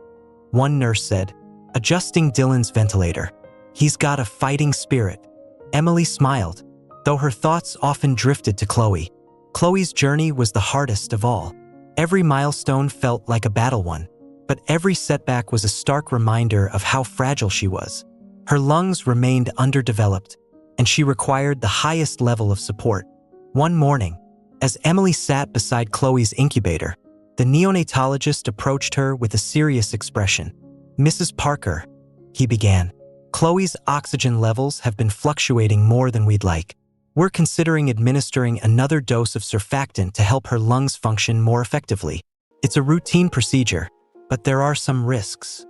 one nurse said, adjusting Dylan's ventilator. "He's got a fighting spirit." Emily smiled, though her thoughts often drifted to Chloe. Chloe's journey was the hardest of all. Every milestone felt like a battle won, but every setback was a stark reminder of how fragile she was. Her lungs remained underdeveloped, and she required the highest level of support. One morning, as Emily sat beside Chloe's incubator, the neonatologist approached her with a serious expression. "Mrs. Parker," he began, "Chloe's oxygen levels have been fluctuating more than we'd like. We're considering administering another dose of surfactant to help her lungs function more effectively. It's a routine procedure, but there are some risks."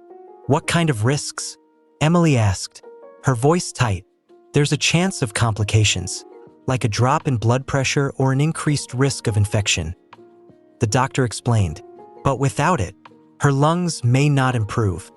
"What kind of risks?" Emily asked, her voice tight. "There's a chance of complications, like a drop in blood pressure or an increased risk of infection," the doctor explained. "But without it, her lungs may not improve."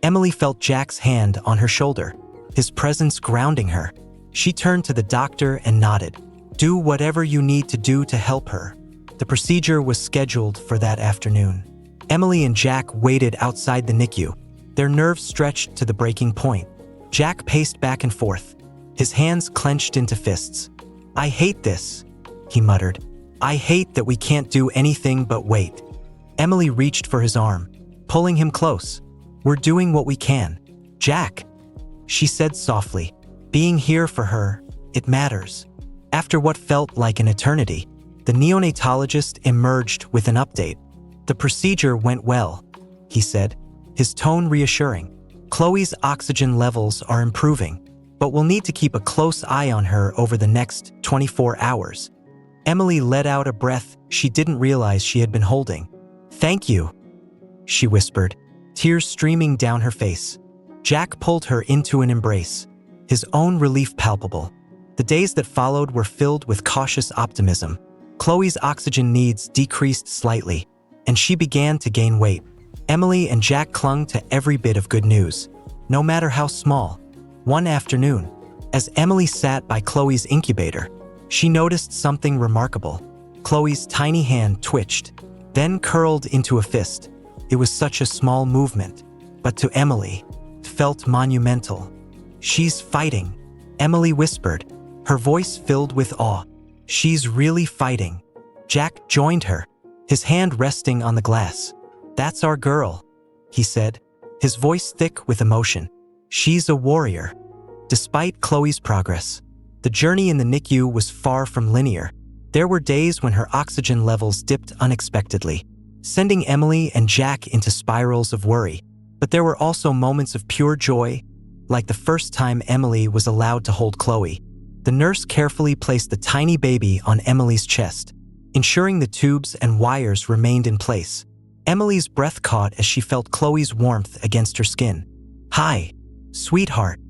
Emily felt Jack's hand on her shoulder, his presence grounding her. She turned to the doctor and nodded. "Do whatever you need to do to help her." The procedure was scheduled for that afternoon. Emily and Jack waited outside the NICU, their nerves stretched to the breaking point. Jack paced back and forth, his hands clenched into fists. "I hate this," he muttered. "I hate that we can't do anything but wait." Emily reached for his arm, pulling him close. "We're doing what we can, Jack," she said softly. "Being here for her, it matters." After what felt like an eternity, the neonatologist emerged with an update. "The procedure went well," he said, his tone reassuring. "Chloe's oxygen levels are improving, but we'll need to keep a close eye on her over the next 24 hours. Emily let out a breath she didn't realize she had been holding. "Thank you," she whispered, tears streaming down her face. Jack pulled her into an embrace, his own relief palpable. The days that followed were filled with cautious optimism. Chloe's oxygen needs decreased slightly, and she began to gain weight. Emily and Jack clung to every bit of good news, no matter how small. One afternoon, as Emily sat by Chloe's incubator, she noticed something remarkable. Chloe's tiny hand twitched, then curled into a fist. It was such a small movement, but to Emily, it felt monumental. "She's fighting," Emily whispered, her voice filled with awe. "She's really fighting." Jack joined her, his hand resting on the glass. "That's our girl," he said, his voice thick with emotion. "She's a warrior." Despite Chloe's progress, the journey in the NICU was far from linear. There were days when her oxygen levels dipped unexpectedly, sending Emily and Jack into spirals of worry. But there were also moments of pure joy, like the first time Emily was allowed to hold Chloe. The nurse carefully placed the tiny baby on Emily's chest, ensuring the tubes and wires remained in place. Emily's breath caught as she felt Chloe's warmth against her skin. "Hi, sweetheart,"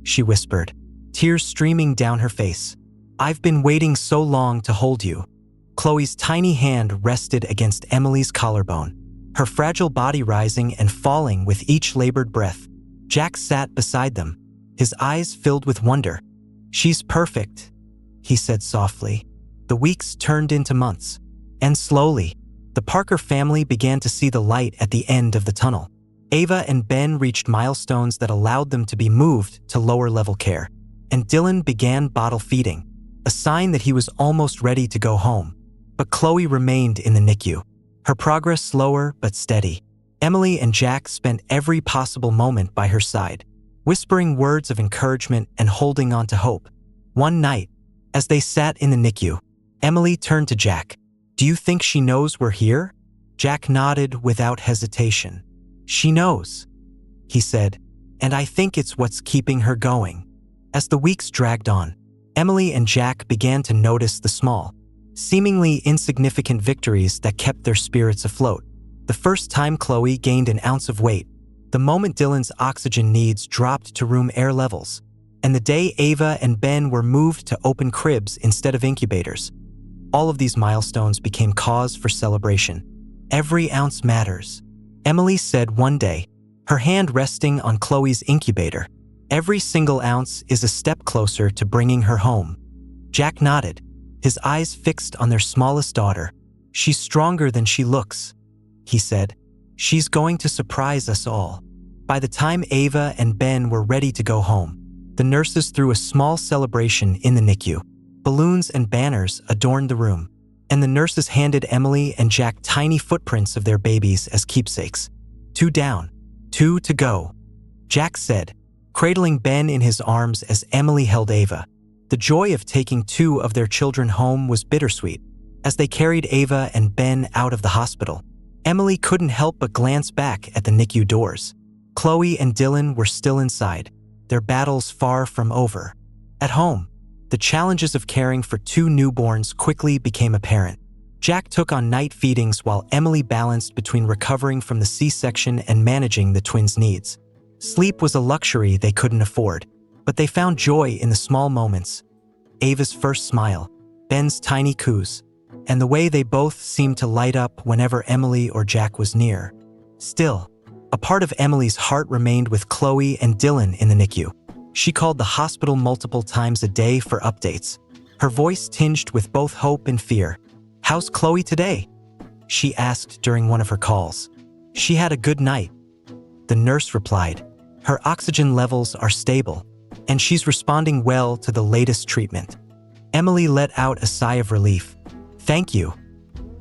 she whispered, tears streaming down her face. "I've been waiting so long to hold you." Chloe's tiny hand rested against Emily's collarbone, her fragile body rising and falling with each labored breath. Jack sat beside them, his eyes filled with wonder. "She's perfect," he said softly. The weeks turned into months, and slowly, the Parker family began to see the light at the end of the tunnel. Ava and Ben reached milestones that allowed them to be moved to lower-level care, and Dylan began bottle feeding, a sign that he was almost ready to go home. But Chloe remained in the NICU, her progress slower but steady. Emily and Jack spent every possible moment by her side, whispering words of encouragement and holding on to hope. One night, as they sat in the NICU, Emily turned to Jack. "Do you think she knows we're here?" Jack nodded without hesitation. "She knows," he said, "and I think it's what's keeping her going." As the weeks dragged on, Emily and Jack began to notice the small, seemingly insignificant victories that kept their spirits afloat. The first time Qutlaw gained an ounce of weight, the moment Dylan's oxygen needs dropped to room air levels, and the day Ava and Ben were moved to open cribs instead of incubators. All of these milestones became cause for celebration. Every ounce matters, Emily said one day, her hand resting on Qutław's incubator. Every single ounce is a step closer to bringing her home. Jack nodded, his eyes fixed on their smallest daughter. She's stronger than she looks, he said. She's going to surprise us all. By the time Ava and Ben were ready to go home, the nurses threw a small celebration in the NICU. Balloons and banners adorned the room, and the nurses handed Emily and Jack tiny footprints of their babies as keepsakes. 2 down, 2 to go, Jack said, cradling Ben in his arms as Emily held Ava. The joy of taking 2 of their children home was bittersweet. As they carried Ava and Ben out of the hospital, Emily couldn't help but glance back at the NICU doors. Qutlaw and Dylan were still inside, their battles far from over. At home, the challenges of caring for 2 newborns quickly became apparent. Jack took on night feedings while Emily balanced between recovering from the C-section and managing the twins' needs. Sleep was a luxury they couldn't afford, but they found joy in the small moments. Ava's first smile, Ben's tiny coos, and the way they both seemed to light up whenever Emily or Jack was near. Still, a part of Emily's heart remained with Qutlaw and Dylan in the NICU. She called the hospital multiple times a day for updates, her voice tinged with both hope and fear. "How's Qutlaw today?" she asked during one of her calls. "She had a good night," the nurse replied. "Her oxygen levels are stable, and she's responding well to the latest treatment." Emily let out a sigh of relief. "Thank you,"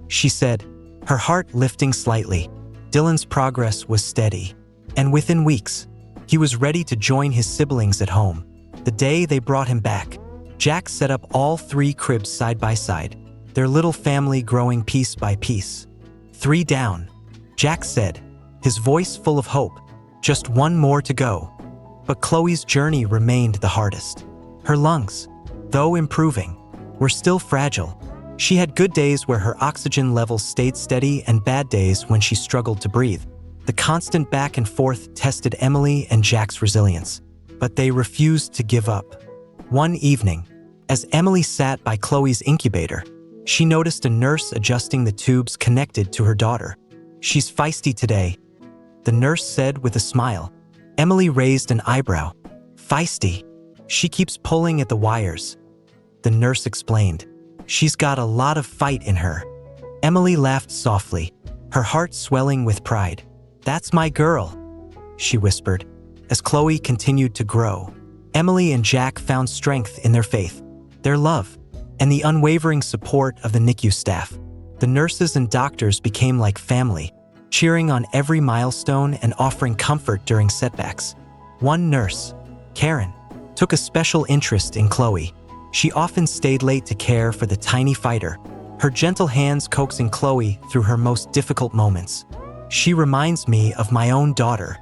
she said, her heart lifting slightly. Dylan's progress was steady, and within weeks, he was ready to join his siblings at home. The day they brought him back, Jack set up all 3 cribs side by side, their little family growing piece by piece. 3 down, Jack said, his voice full of hope. Just 1 more to go. But Qutław's journey remained the hardest. Her lungs, though improving, were still fragile. She had good days where her oxygen levels stayed steady and bad days when she struggled to breathe. The constant back and forth tested Emily and Jack's resilience, but they refused to give up. One evening, as Emily sat by Qutław's incubator, she noticed a nurse adjusting the tubes connected to her daughter. "She's feisty today," the nurse said with a smile. Emily raised an eyebrow. "Feisty? She keeps pulling at the wires," the nurse explained. "She's got a lot of fight in her." Emily laughed softly, her heart swelling with pride. "That's my girl," she whispered. As Qutlaw continued to grow, Emily and Jack found strength in their faith, their love, and the unwavering support of the NICU staff. The nurses and doctors became like family, cheering on every milestone and offering comfort during setbacks. One nurse, Karen, took a special interest in Qutlaw. She often stayed late to care for the tiny fighter, her gentle hands coaxing Qutlaw through her most difficult moments. "She reminds me of my own daughter,"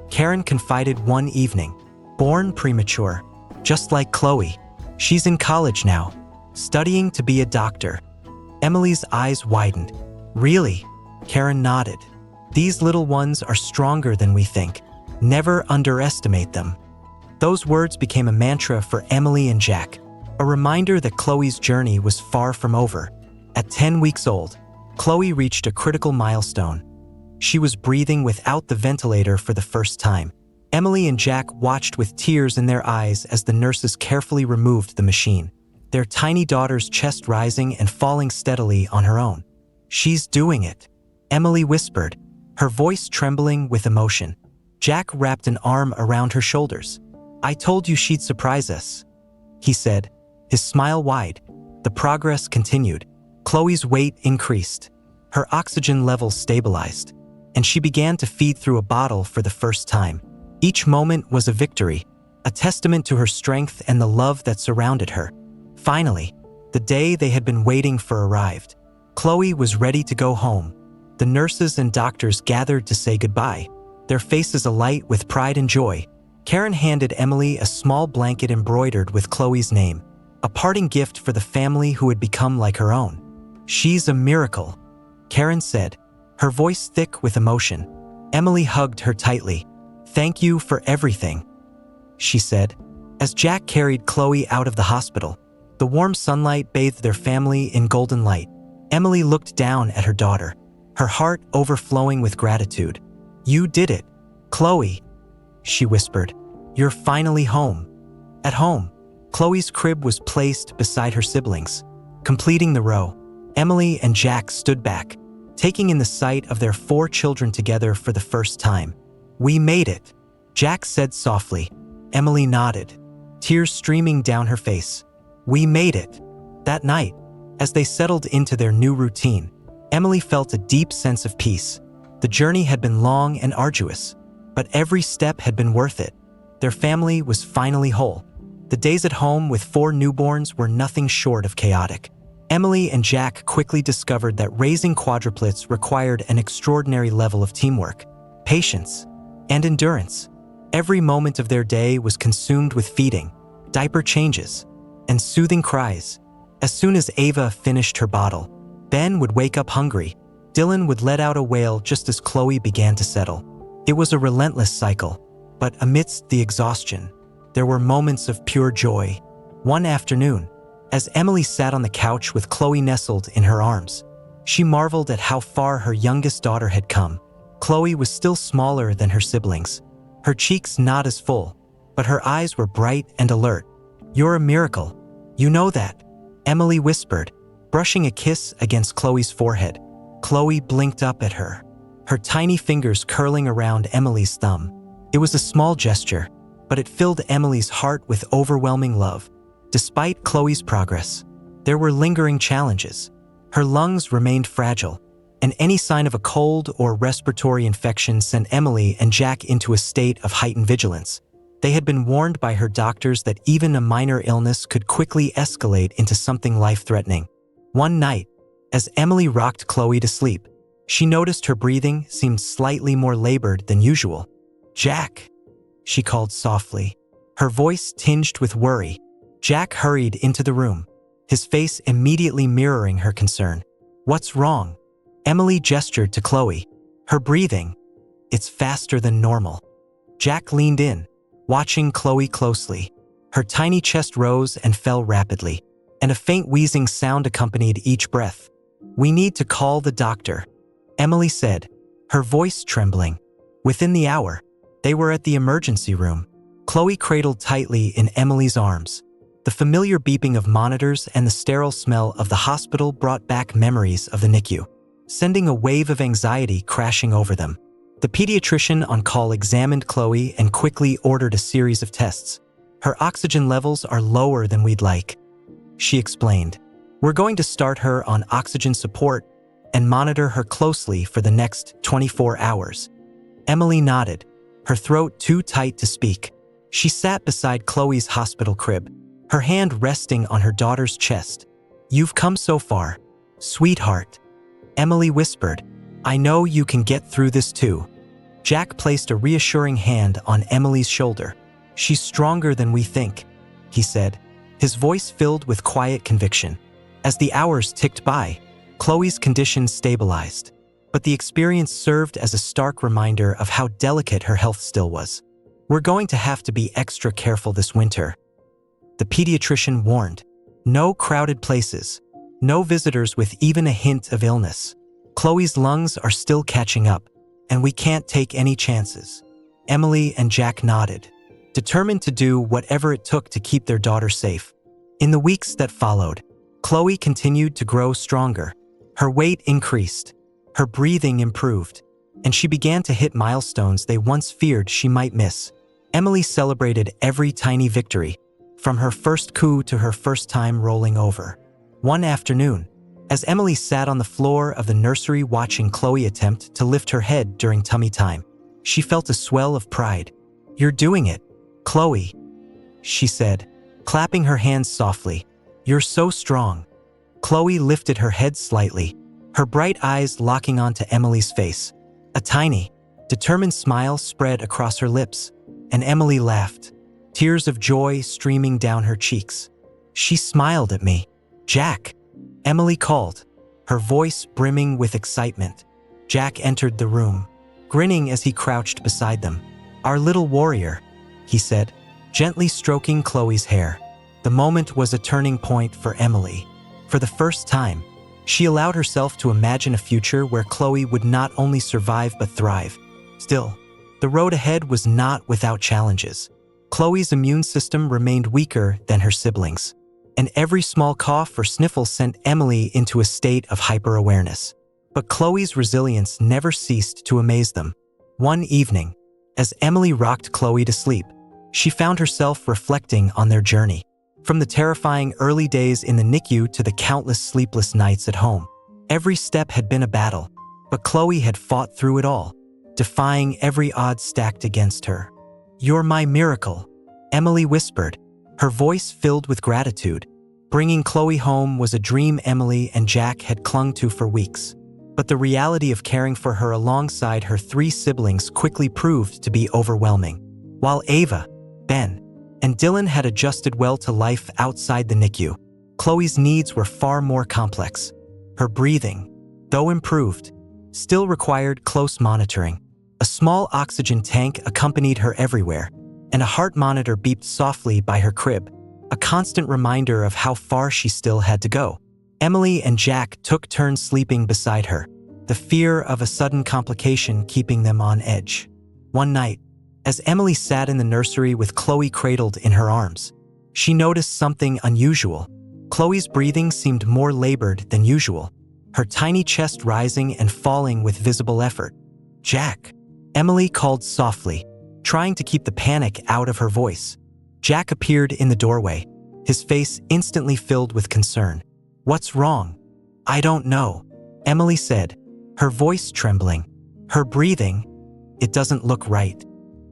Karen confided one evening. "Born premature, just like Qutlaw. She's in college now, studying to be a doctor." Emily's eyes widened. "Really?" Karen nodded. "These little ones are stronger than we think. Never underestimate them." Those words became a mantra for Emily and Jack, a reminder that Qutław's journey was far from over. At 10 weeks old, Qutlaw reached a critical milestone. She was breathing without the ventilator for the first time. Emily and Jack watched with tears in their eyes as the nurses carefully removed the machine, their tiny daughter's chest rising and falling steadily on her own. "She's doing it," Emily whispered, her voice trembling with emotion. Jack wrapped an arm around her shoulders. "I told you she'd surprise us," he said, his smile wide. The progress continued. Qutław's weight increased. Her oxygen levels stabilized, and she began to feed through a bottle for the first time. Each moment was a victory, a testament to her strength and the love that surrounded her. Finally, the day they had been waiting for arrived. Qutlaw was ready to go home. The nurses and doctors gathered to say goodbye, their faces alight with pride and joy. Karen handed Emily a small blanket embroidered with Qutław's name, a parting gift for the family who had become like her own. "She's a miracle," Karen said, her voice thick with emotion. Emily hugged her tightly. "Thank you for everything," she said. As Jack carried Qutlaw out of the hospital, the warm sunlight bathed their family in golden light. Emily looked down at her daughter, her heart overflowing with gratitude. "You did it, Qutlaw," she whispered. "You're finally home." At home, Chloe's crib was placed beside her siblings. Completing the row, Emily and Jack stood back, taking in the sight of their 4 children together for the first time. "We made it," Jack said softly. Emily nodded, tears streaming down her face. "We made it." That night, as they settled into their new routine, Emily felt a deep sense of peace. The journey had been long and arduous, but every step had been worth it. Their family was finally whole. The days at home with 4 newborns were nothing short of chaotic. Emily and Jack quickly discovered that raising quadruplets required an extraordinary level of teamwork, patience, and endurance. Every moment of their day was consumed with feeding, diaper changes, and soothing cries. As soon as Ava finished her bottle, Ben would wake up hungry. Dylan would let out a wail just as Qutlaw began to settle. It was a relentless cycle, but amidst the exhaustion, there were moments of pure joy. One afternoon, as Emily sat on the couch with Qutlaw nestled in her arms, she marveled at how far her youngest daughter had come. Qutlaw was still smaller than her siblings, her cheeks not as full, but her eyes were bright and alert. "You're a miracle. You know that," Emily whispered, brushing a kiss against Chloe's forehead. Qutlaw blinked up at her, her tiny fingers curling around Emily's thumb. It was a small gesture, but it filled Emily's heart with overwhelming love. Despite Chloe's progress, there were lingering challenges. Her lungs remained fragile, and any sign of a cold or respiratory infection sent Emily and Jack into a state of heightened vigilance. They had been warned by her doctors that even a minor illness could quickly escalate into something life-threatening. One night, as Emily rocked Qutlaw to sleep, she noticed her breathing seemed slightly more labored than usual. "Jack," she called softly, her voice tinged with worry. Jack hurried into the room, his face immediately mirroring her concern. "What's wrong?" Emily gestured to Qutlaw. "Her breathing. It's faster than normal." Jack leaned in, watching Qutlaw closely. Her tiny chest rose and fell rapidly, and a faint wheezing sound accompanied each breath. "We need to call the doctor," Emily said, her voice trembling. Within the hour, they were at the emergency room. Qutlaw cradled tightly in Emily's arms. The familiar beeping of monitors and the sterile smell of the hospital brought back memories of the NICU, sending a wave of anxiety crashing over them. The pediatrician on call examined Qutlaw and quickly ordered a series of tests. "Her oxygen levels are lower than we'd like," she explained. "We're going to start her on oxygen support and monitor her closely for the next 24 hours. Emily nodded, her throat too tight to speak. She sat beside Chloe's hospital crib, her hand resting on her daughter's chest. "You've come so far, sweetheart," Emily whispered. "I know you can get through this too." Jack placed a reassuring hand on Emily's shoulder. "She's stronger than we think," he said, his voice filled with quiet conviction. As the hours ticked by, Chloe's condition stabilized, but the experience served as a stark reminder of how delicate her health still was. "We're going to have to be extra careful this winter," the pediatrician warned. "No crowded places, no visitors with even a hint of illness. Chloe's lungs are still catching up, and we can't take any chances." Emily and Jack nodded, determined to do whatever it took to keep their daughter safe. In the weeks that followed, Qutlaw continued to grow stronger. Her weight increased, her breathing improved, and she began to hit milestones they once feared she might miss. Emily celebrated every tiny victory, from her first coup to her first time rolling over. One afternoon, as Emily sat on the floor of the nursery watching Qutlaw attempt to lift her head during tummy time, she felt a swell of pride. "You're doing it, Qutlaw," she said, clapping her hands softly. "You're so strong." Qutlaw lifted her head slightly, her bright eyes locking onto Emily's face. A tiny, determined smile spread across her lips, and Emily laughed, tears of joy streaming down her cheeks. "She smiled at me." "Jack," Emily called, her voice brimming with excitement. Jack entered the room, grinning as he crouched beside them. "Our little warrior," he said, gently stroking Chloe's hair. The moment was a turning point for Emily. For the first time, she allowed herself to imagine a future where Chloe would not only survive but thrive. Still, the road ahead was not without challenges. Chloe's immune system remained weaker than her siblings, and every small cough or sniffle sent Emily into a state of hyper-awareness. But Chloe's resilience never ceased to amaze them. One evening, as Emily rocked Chloe to sleep, she found herself reflecting on their journey. From the terrifying early days in the NICU to the countless sleepless nights at home. Every step had been a battle, but Chloe had fought through it all, defying every odds stacked against her. "You're my miracle," Emily whispered, her voice filled with gratitude. Bringing Chloe home was a dream Emily and Jack had clung to for weeks. But the reality of caring for her alongside her 3 siblings quickly proved to be overwhelming. While Ava, Ben, and Dylan had adjusted well to life outside the NICU, Chloe's needs were far more complex. Her breathing, though improved, still required close monitoring. A small oxygen tank accompanied her everywhere, and a heart monitor beeped softly by her crib, a constant reminder of how far she still had to go. Emily and Jack took turns sleeping beside her, the fear of a sudden complication keeping them on edge. One night, as Emily sat in the nursery with Chloe cradled in her arms, she noticed something unusual. Chloe's breathing seemed more labored than usual, her tiny chest rising and falling with visible effort. "Jack," Emily called softly, trying to keep the panic out of her voice. Jack appeared in the doorway, his face instantly filled with concern. "What's wrong?" "I don't know," Emily said, her voice trembling. "Her breathing, it doesn't look right."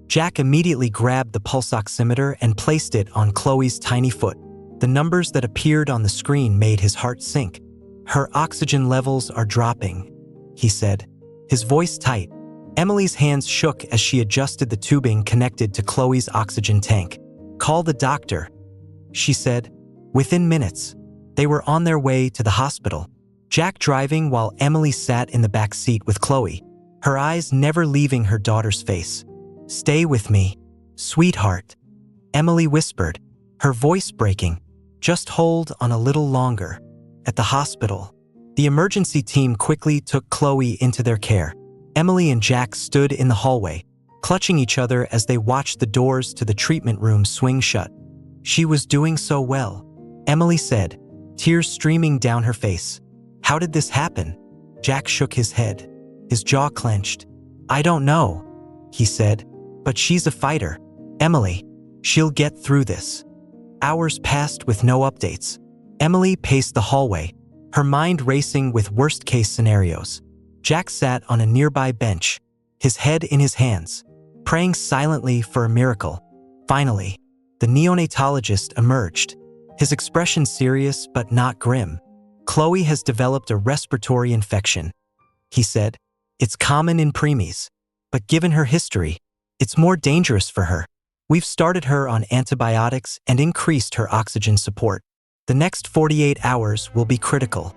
Jack immediately grabbed the pulse oximeter and placed it on Chloe's tiny foot. The numbers that appeared on the screen made his heart sink. "Her oxygen levels are dropping," he said, his voice tight. Emily's hands shook as she adjusted the tubing connected to Chloe's oxygen tank. "Call the doctor," she said. Within minutes, they were on their way to the hospital, Jack driving while Emily sat in the back seat with Chloe, her eyes never leaving her daughter's face. "Stay with me, sweetheart," Emily whispered, her voice breaking. "Just hold on a little longer." At the hospital, the emergency team quickly took Chloe into their care. Emily and Jack stood in the hallway, clutching each other as they watched the doors to the treatment room swing shut. "She was doing so well," Emily said, tears streaming down her face. "How did this happen?" Jack shook his head, his jaw clenched. "I don't know," he said, "but she's a fighter. Emily, she'll get through this." Hours passed with no updates. Emily paced the hallway, her mind racing with worst-case scenarios. Jack sat on a nearby bench, his head in his hands, praying silently for a miracle. Finally, the neonatologist emerged, his expression serious but not grim. "Chloe has developed a respiratory infection," he said. "It's common in preemies, but given her history, it's more dangerous for her. We've started her on antibiotics and increased her oxygen support. The next 48 hours will be critical."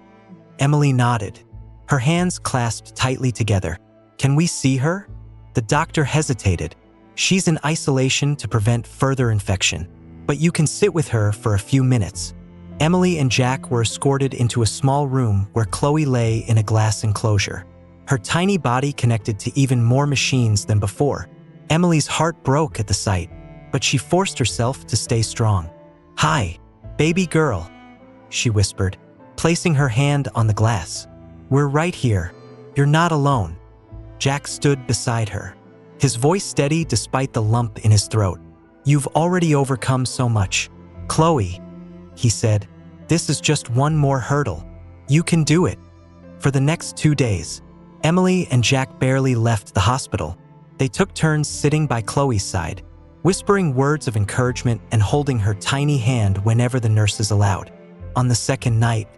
Emily nodded, her hands clasped tightly together. "Can we see her?" The doctor hesitated. "She's in isolation to prevent further infection, but you can sit with her for a few minutes." Emily and Jack were escorted into a small room where Chloe lay in a glass enclosure, her tiny body connected to even more machines than before. Emily's heart broke at the sight, but she forced herself to stay strong. "Hi, baby girl," she whispered, placing her hand on the glass. "We're right here. You're not alone." Jack stood beside her, his voice steady despite the lump in his throat. "You've already overcome so much, Chloe," he said. "This is just one more hurdle. You can do it." For the next 2 days, Emily and Jack barely left the hospital. They took turns sitting by Chloe's side, whispering words of encouragement and holding her tiny hand whenever the nurses allowed. On the second night,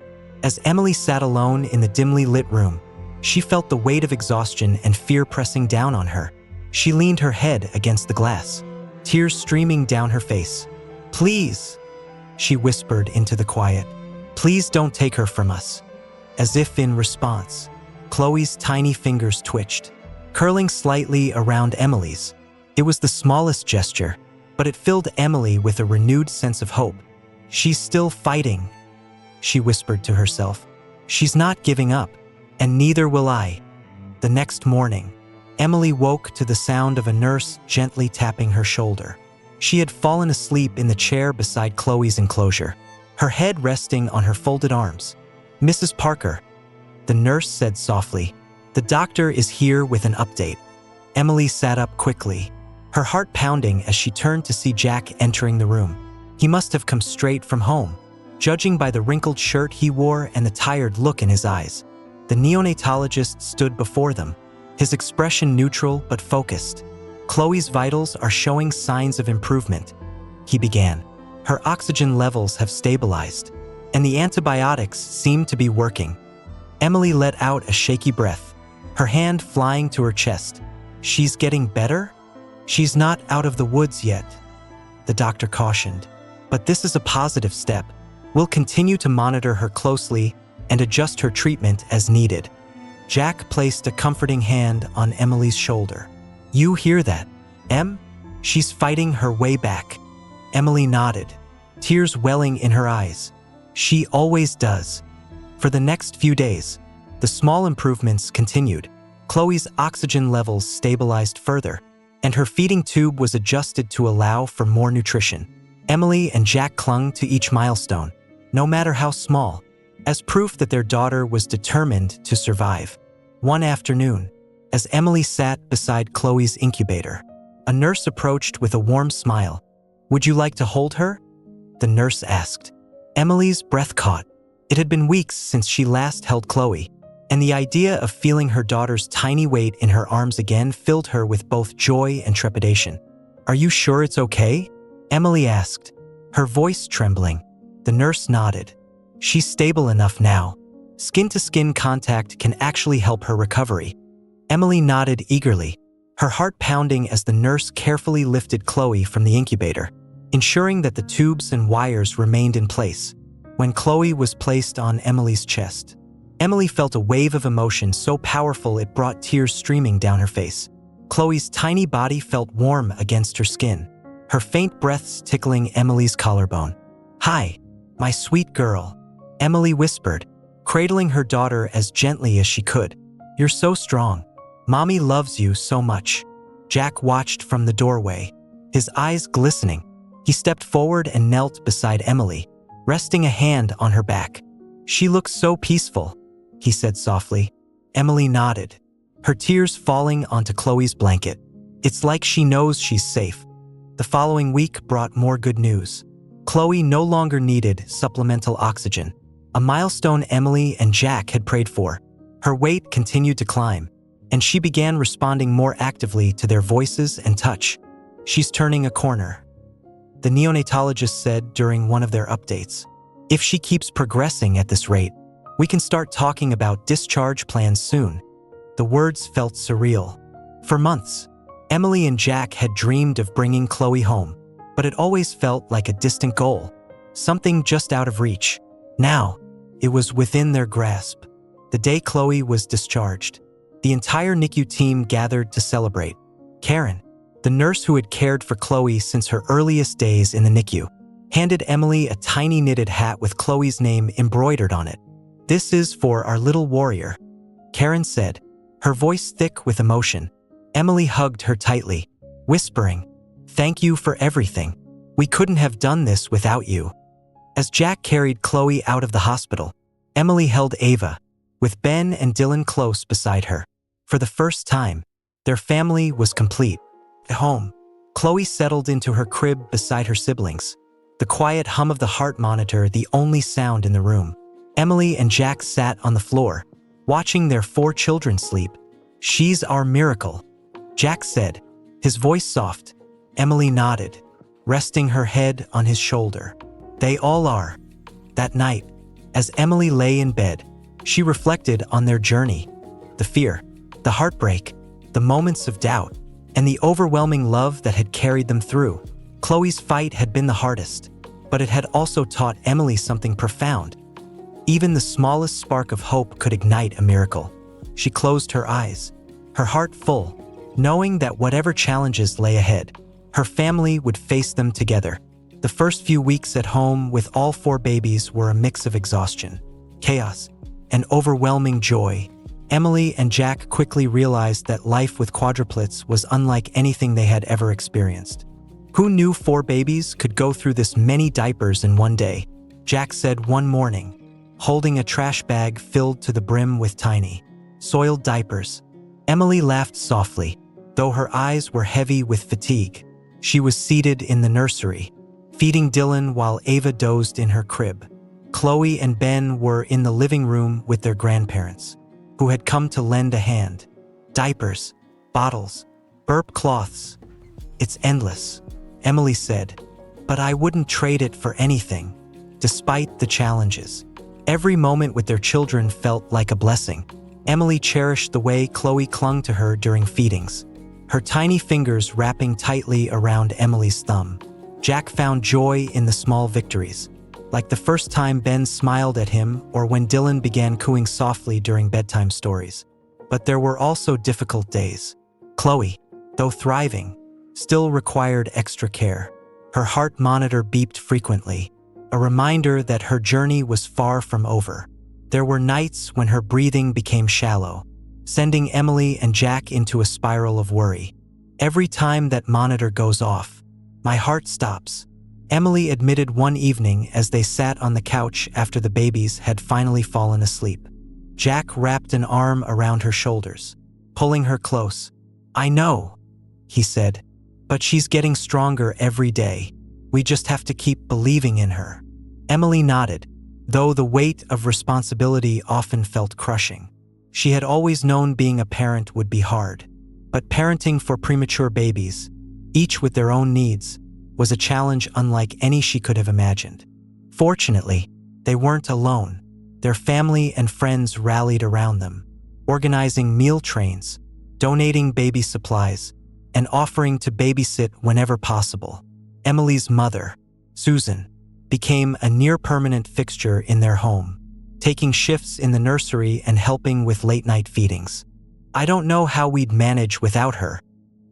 as Emily sat alone in the dimly lit room, she felt the weight of exhaustion and fear pressing down on her. She leaned her head against the glass, tears streaming down her face. "Please," she whispered into the quiet, "please don't take her from us." As if in response, Chloe's tiny fingers twitched, curling slightly around Emily's. It was the smallest gesture, but it filled Emily with a renewed sense of hope. "She's still fighting," she whispered to herself. "She's not giving up, and neither will I." The next morning, Emily woke to the sound of a nurse gently tapping her shoulder. She had fallen asleep in the chair beside Chloe's enclosure, her head resting on her folded arms. "Mrs. Parker," the nurse said softly, "the doctor is here with an update." Emily sat up quickly, her heart pounding as she turned to see Jack entering the room. He must have come straight from home, judging by the wrinkled shirt he wore and the tired look in his eyes. The neonatologist stood before them, his expression neutral but focused. "Chloe's vitals are showing signs of improvement," he began. "Her oxygen levels have stabilized, and the antibiotics seem to be working." Emily let out a shaky breath, her hand flying to her chest. "She's getting better? She's not out of the woods yet," the doctor cautioned. "But this is a positive step. We'll continue to monitor her closely and adjust her treatment as needed." Jack placed a comforting hand on Emily's shoulder. "You hear that, Em? She's fighting her way back." Emily nodded, tears welling in her eyes. "She always does." For the next few days, the small improvements continued. Chloe's oxygen levels stabilized further, and her feeding tube was adjusted to allow for more nutrition. Emily and Jack clung to each milestone, no matter how small, as proof that their daughter was determined to survive. One afternoon, as Emily sat beside Chloe's incubator, a nurse approached with a warm smile. "Would you like to hold her?" the nurse asked. Emily's breath caught. It had been weeks since she last held Chloe, and the idea of feeling her daughter's tiny weight in her arms again filled her with both joy and trepidation. "Are you sure it's okay?" Emily asked, her voice trembling. The nurse nodded. "She's stable enough now. Skin-to-skin contact can actually help her recovery." Emily nodded eagerly, her heart pounding as the nurse carefully lifted Chloe from the incubator, ensuring that the tubes and wires remained in place. When Chloe was placed on Emily's chest, Emily felt a wave of emotion so powerful it brought tears streaming down her face. Chloe's tiny body felt warm against her skin, her faint breaths tickling Emily's collarbone. "Hi, my sweet girl," Emily whispered, cradling her daughter as gently as she could. "You're so strong. Mommy loves you so much." Jack watched from the doorway, his eyes glistening. He stepped forward and knelt beside Emily, resting a hand on her back. "She looks so peaceful," he said softly. Emily nodded, her tears falling onto Chloe's blanket. "It's like she knows she's safe." The following week brought more good news. Chloe no longer needed supplemental oxygen, a milestone Emily and Jack had prayed for. Her weight continued to climb, and she began responding more actively to their voices and touch. "She's turning a corner," the neonatologist said during one of their updates. "If she keeps progressing at this rate, we can start talking about discharge plans soon." The words felt surreal. For months, Emily and Jack had dreamed of bringing Chloe home, but it always felt like a distant goal, something just out of reach. Now, it was within their grasp. The day Chloe was discharged, the entire NICU team gathered to celebrate. Karen, the nurse who had cared for Chloe since her earliest days in the NICU, handed Emily a tiny knitted hat with Chloe's name embroidered on it. "This is for our little warrior," Karen said, her voice thick with emotion. Emily hugged her tightly, whispering, "Thank you for everything. We couldn't have done this without you." As Jack carried Chloe out of the hospital, Emily held Ava, with Ben and Dylan close beside her. For the first time, their family was complete. At home, Chloe settled into her crib beside her siblings, the quiet hum of the heart monitor the only sound in the room. Emily and Jack sat on the floor, watching their 4 children sleep. "She's our miracle," Jack said, his voice soft. Emily nodded, resting her head on his shoulder. "They all are." That night, as Emily lay in bed, she reflected on their journey, the fear, the heartbreak, the moments of doubt, and the overwhelming love that had carried them through. Chloe's fight had been the hardest, but it had also taught Emily something profound. Even the smallest spark of hope could ignite a miracle. She closed her eyes, her heart full, knowing that whatever challenges lay ahead, her family would face them together. The first few weeks at home with all 4 babies were a mix of exhaustion, chaos, and overwhelming joy. Emily and Jack quickly realized that life with quadruplets was unlike anything they had ever experienced. Who knew 4 babies could go through this many diapers in one day? Jack said one morning, holding a trash bag filled to the brim with tiny, soiled diapers. Emily laughed softly, though her eyes were heavy with fatigue. She was seated in the nursery, feeding Dylan while Ava dozed in her crib. Chloe and Ben were in the living room with their grandparents, who had come to lend a hand. Diapers, bottles, burp cloths. It's endless, Emily said, but I wouldn't trade it for anything. Despite the challenges, every moment with their children felt like a blessing. Emily cherished the way Chloe clung to her during feedings, her tiny fingers wrapping tightly around Emily's thumb. Jack found joy in the small victories, like the first time Ben smiled at him or when Dylan began cooing softly during bedtime stories. But there were also difficult days. Chloe, though thriving, still required extra care. Her heart monitor beeped frequently, a reminder that her journey was far from over. There were nights when her breathing became shallow, sending Emily and Jack into a spiral of worry. Every time that monitor goes off, my heart stops, Emily admitted one evening as they sat on the couch after the babies had finally fallen asleep. Jack wrapped an arm around her shoulders, pulling her close. I know, he said, but she's getting stronger every day. We just have to keep believing in her. Emily nodded, though the weight of responsibility often felt crushing. She had always known being a parent would be hard, but parenting for premature babies, each with their own needs, was a challenge unlike any she could have imagined. Fortunately, they weren't alone. Their family and friends rallied around them, organizing meal trains, donating baby supplies, and offering to babysit whenever possible. Emily's mother, Susan, became a near-permanent fixture in their home, taking shifts in the nursery and helping with late-night feedings. I don't know how we'd manage without her,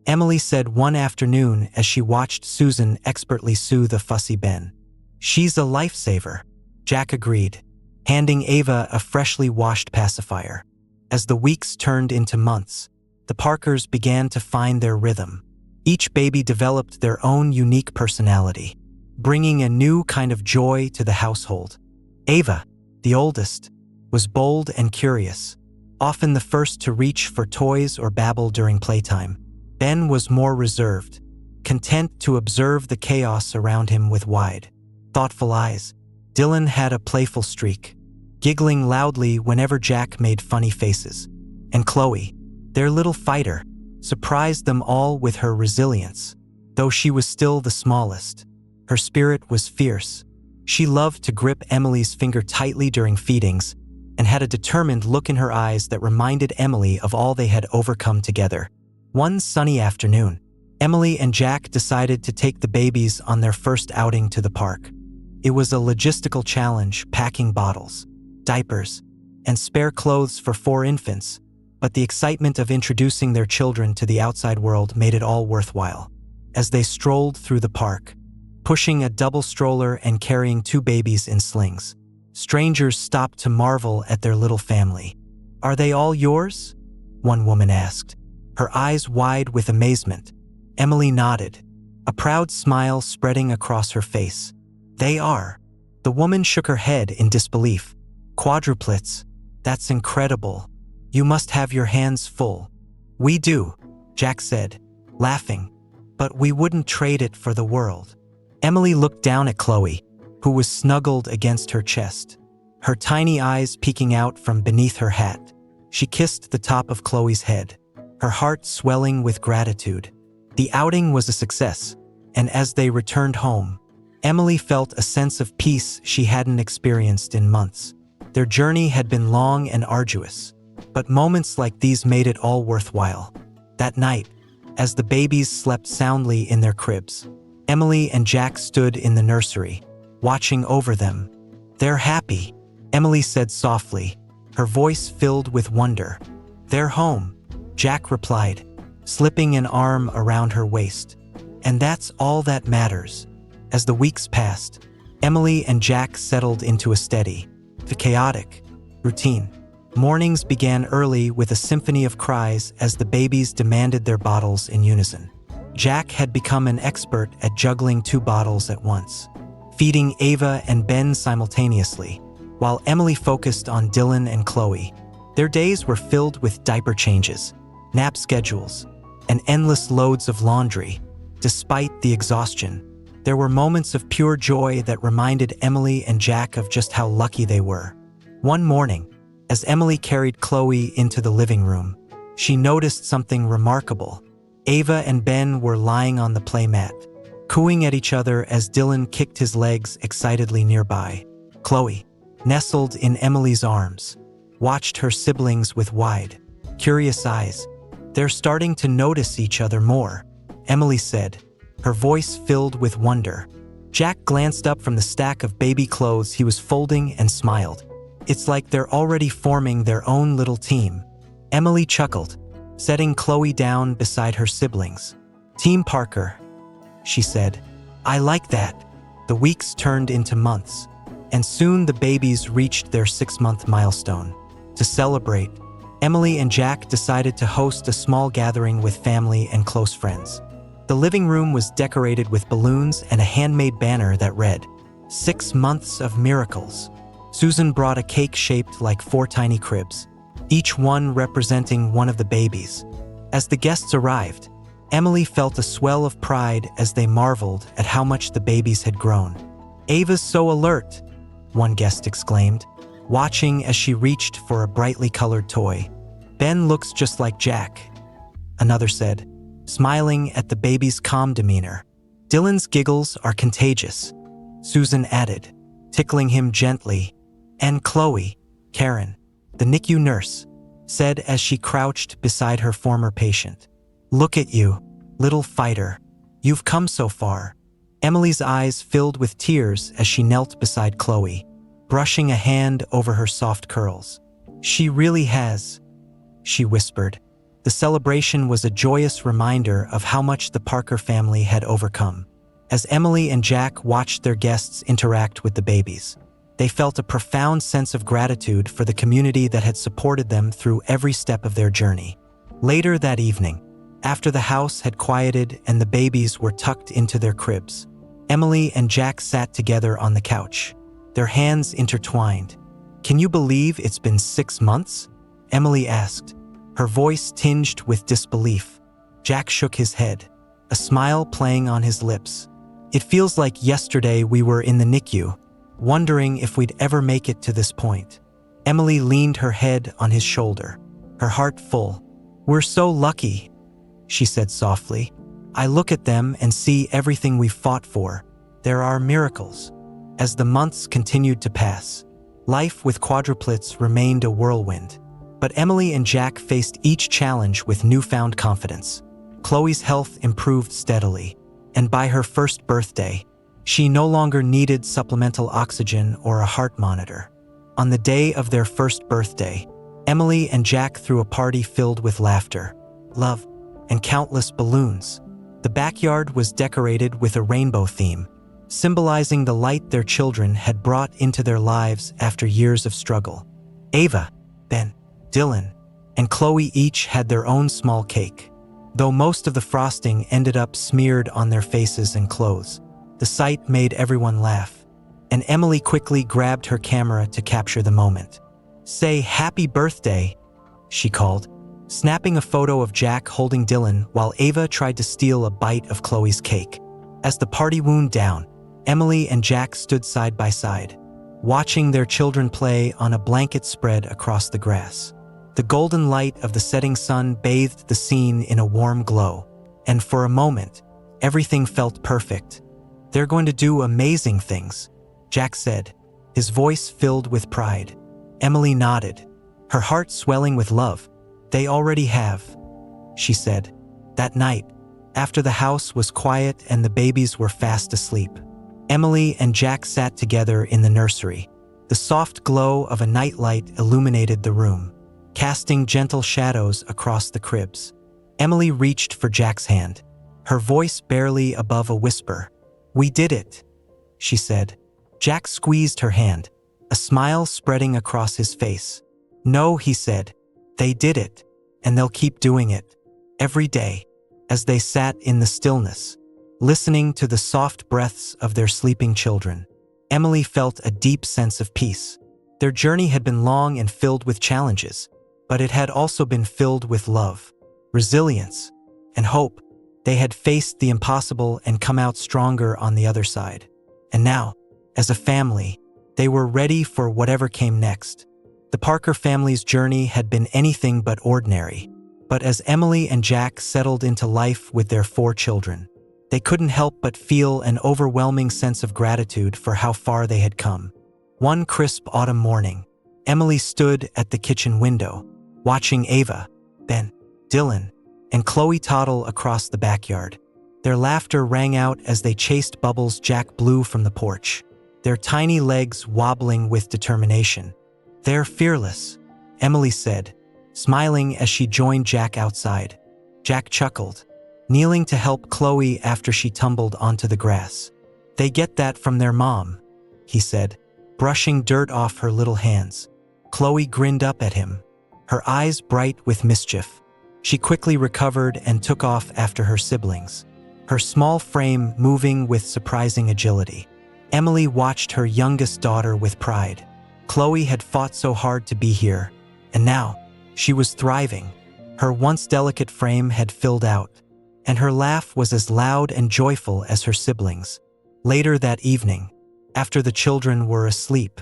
Emily said one afternoon as she watched Susan expertly soothe a fussy Ben. She's a lifesaver, Jack agreed, handing Ava a freshly washed pacifier. As the weeks turned into months, the Parkers began to find their rhythm. Each baby developed their own unique personality, bringing a new kind of joy to the household. Ava, the oldest, was bold and curious, often the first to reach for toys or babble during playtime. Ben was more reserved, content to observe the chaos around him with wide, thoughtful eyes. Dylan had a playful streak, giggling loudly whenever Jack made funny faces. And Chloe, their little fighter, surprised them all with her resilience. Though she was still the smallest, her spirit was fierce. She loved to grip Emily's finger tightly during feedings and had a determined look in her eyes that reminded Emily of all they had overcome together. One sunny afternoon, Emily and Jack decided to take the babies on their first outing to the park. It was a logistical challenge, packing bottles, diapers, and spare clothes for 4 infants, but the excitement of introducing their children to the outside world made it all worthwhile. As they strolled through the park, pushing a double stroller and carrying 2 babies in slings, strangers stopped to marvel at their little family. "Are they all yours?" one woman asked, her eyes wide with amazement. Emily nodded, a proud smile spreading across her face. "They are." The woman shook her head in disbelief. "Quadruplets? That's incredible. You must have your hands full." "We do," Jack said, laughing, "but we wouldn't trade it for the world." Emily looked down at Chloe, who was snuggled against her chest, her tiny eyes peeking out from beneath her hat. She kissed the top of Chloe's head, her heart swelling with gratitude. The outing was a success, and as they returned home, Emily felt a sense of peace she hadn't experienced in months. Their journey had been long and arduous, but moments like these made it all worthwhile. That night, as the babies slept soundly in their cribs, Emily and Jack stood in the nursery, watching over them. "They're happy," Emily said softly, her voice filled with wonder. "They're home," Jack replied, slipping an arm around her waist. "And that's all that matters." As the weeks passed, Emily and Jack settled into a steady, chaotic routine. Mornings began early with a symphony of cries as the babies demanded their bottles in unison. Jack had become an expert at juggling 2 bottles at once, feeding Ava and Ben simultaneously, while Emily focused on Dylan and Chloe. Their days were filled with diaper changes, nap schedules, and endless loads of laundry. Despite the exhaustion, there were moments of pure joy that reminded Emily and Jack of just how lucky they were. One morning, as Emily carried Chloe into the living room, she noticed something remarkable. Ava and Ben were lying on the playmat, cooing at each other as Dylan kicked his legs excitedly nearby. Chloe, nestled in Emily's arms, watched her siblings with wide, curious eyes. "They're starting to notice each other more," Emily said, her voice filled with wonder. Jack glanced up from the stack of baby clothes he was folding and smiled. "It's like they're already forming their own little team." Emily chuckled, setting Chloe down beside her siblings. "Team Parker," she said. "I like that." The weeks turned into months, and soon the babies reached their 6-month milestone. To celebrate, Emily and Jack decided to host a small gathering with family and close friends. The living room was decorated with balloons and a handmade banner that read, "6 months of miracles." Susan brought a cake shaped like 4 tiny cribs, each one representing one of the babies. As the guests arrived, Emily felt a swell of pride as they marveled at how much the babies had grown. "Ava's so alert," one guest exclaimed, watching as she reached for a brightly colored toy. "Ben looks just like Jack," another said, smiling at the baby's calm demeanor. "Dylan's giggles are contagious," Susan added, tickling him gently. "And Chloe," Karen, the NICU nurse, said as she crouched beside her former patient. "Look at you, little fighter. You've come so far." Emily's eyes filled with tears as she knelt beside Chloe, brushing a hand over her soft curls. "She really has," she whispered. The celebration was a joyous reminder of how much the Parker family had overcome. As Emily and Jack watched their guests interact with the babies, they felt a profound sense of gratitude for the community that had supported them through every step of their journey. Later that evening, after the house had quieted and the babies were tucked into their cribs, Emily and Jack sat together on the couch, their hands intertwined. "Can you believe it's been 6 months?" Emily asked, her voice tinged with disbelief. Jack shook his head, a smile playing on his lips. "It feels like yesterday we were in the NICU, wondering if we'd ever make it to this point." Emily leaned her head on his shoulder, her heart full. "We're so lucky," she said softly. "I look at them and see everything we've fought for. There are miracles." As the months continued to pass, life with quadruplets remained a whirlwind. But Emily and Jack faced each challenge with newfound confidence. Chloe's health improved steadily, and by her first birthday, she no longer needed supplemental oxygen or a heart monitor. On the day of their first birthday, Emily and Jack threw a party filled with laughter, love, and countless balloons. The backyard was decorated with a rainbow theme, symbolizing the light their children had brought into their lives after years of struggle. Ava, Ben, Dylan, and Chloe each had their own small cake, though most of the frosting ended up smeared on their faces and clothes. The sight made everyone laugh, and Emily quickly grabbed her camera to capture the moment. "Say happy birthday," she called, snapping a photo of Jack holding Dylan while Ava tried to steal a bite of Chloe's cake. As the party wound down, Emily and Jack stood side by side, watching their children play on a blanket spread across the grass. The golden light of the setting sun bathed the scene in a warm glow, and for a moment, everything felt perfect. "They're going to do amazing things," Jack said, his voice filled with pride. Emily nodded, her heart swelling with love. "They already have," she said. That night, after the house was quiet and the babies were fast asleep, Emily and Jack sat together in the nursery. The soft glow of a nightlight illuminated the room, casting gentle shadows across the cribs. Emily reached for Jack's hand, her voice barely above a whisper. "We did it," she said. Jack squeezed her hand, a smile spreading across his face. "No," he said, "they did it, and they'll keep doing it. Every day." As they sat in the stillness, listening to the soft breaths of their sleeping children, Emily felt a deep sense of peace. Their journey had been long and filled with challenges, but it had also been filled with love, resilience, and hope. They had faced the impossible and come out stronger on the other side. And now, as a family, they were ready for whatever came next. The Parker family's journey had been anything but ordinary, but as Emily and Jack settled into life with their 4 children, they couldn't help but feel an overwhelming sense of gratitude for how far they had come. One crisp autumn morning, Emily stood at the kitchen window, watching Ava, Ben, Dylan, and Chloe toddle across the backyard. Their laughter rang out as they chased bubbles Jack blew from the porch, their tiny legs wobbling with determination. "They're fearless," Emily said, smiling as she joined Jack outside. Jack chuckled, kneeling to help Chloe after she tumbled onto the grass. "They get that from their mom," he said, brushing dirt off her little hands. Chloe grinned up at him, her eyes bright with mischief. She quickly recovered and took off after her siblings, her small frame moving with surprising agility. Emily watched her youngest daughter with pride. Chloe had fought so hard to be here, and now she was thriving. Her once delicate frame had filled out, and her laugh was as loud and joyful as her siblings. Later that evening, after the children were asleep,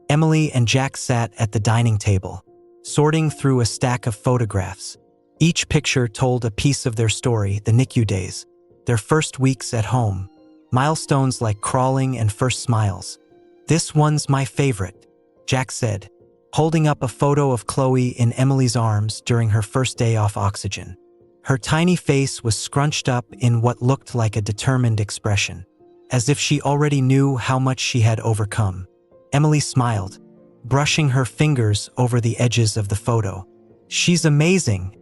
Emily and Jack sat at the dining table, sorting through a stack of photographs. Each picture told a piece of their story: the NICU days, their first weeks at home, milestones like crawling and first smiles. "This one's my favorite," Jack said, holding up a photo of Chloe in Emily's arms during her first day off oxygen. Her tiny face was scrunched up in what looked like a determined expression, as if she already knew how much she had overcome. Emily smiled, brushing her fingers over the edges of the photo. "She's amazing,"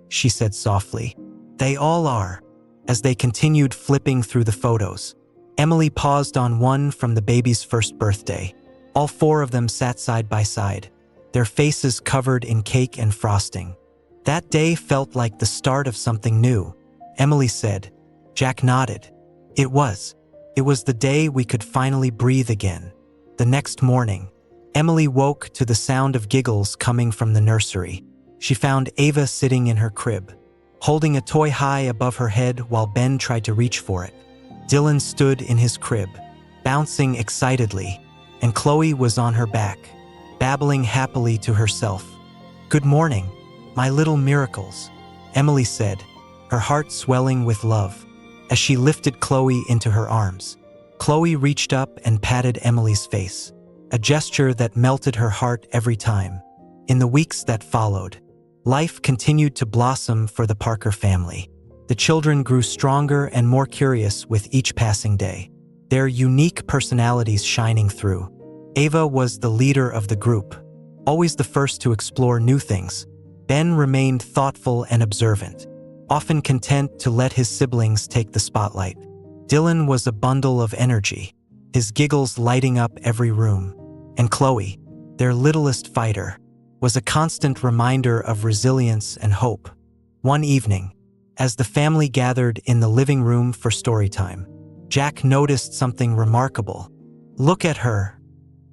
she said softly. "They all are." As they continued flipping through the photos, Emily paused on one from the baby's first birthday. All 4 of them sat side by side, their faces covered in cake and frosting. "That day felt like the start of something new," Emily said. Jack nodded. It was the day we could finally breathe again." The next morning, Emily woke to the sound of giggles coming from the nursery. She found Ava sitting in her crib, holding a toy high above her head while Ben tried to reach for it. Dylan stood in his crib, bouncing excitedly, and Chloe was on her back, babbling happily to herself. "Good morning, my little miracles," Emily said, her heart swelling with love. As she lifted Chloe into her arms, Chloe reached up and patted Emily's face, a gesture that melted her heart every time. In the weeks that followed, life continued to blossom for the Parker family. The children grew stronger and more curious with each passing day, their unique personalities shining through. Ava was the leader of the group, always the first to explore new things. Ben remained thoughtful and observant, often content to let his siblings take the spotlight. Dylan was a bundle of energy, his giggles lighting up every room. And Chloe, their littlest fighter, was a constant reminder of resilience and hope. One evening, as the family gathered in the living room for story time, Jack noticed something remarkable. "Look at her,"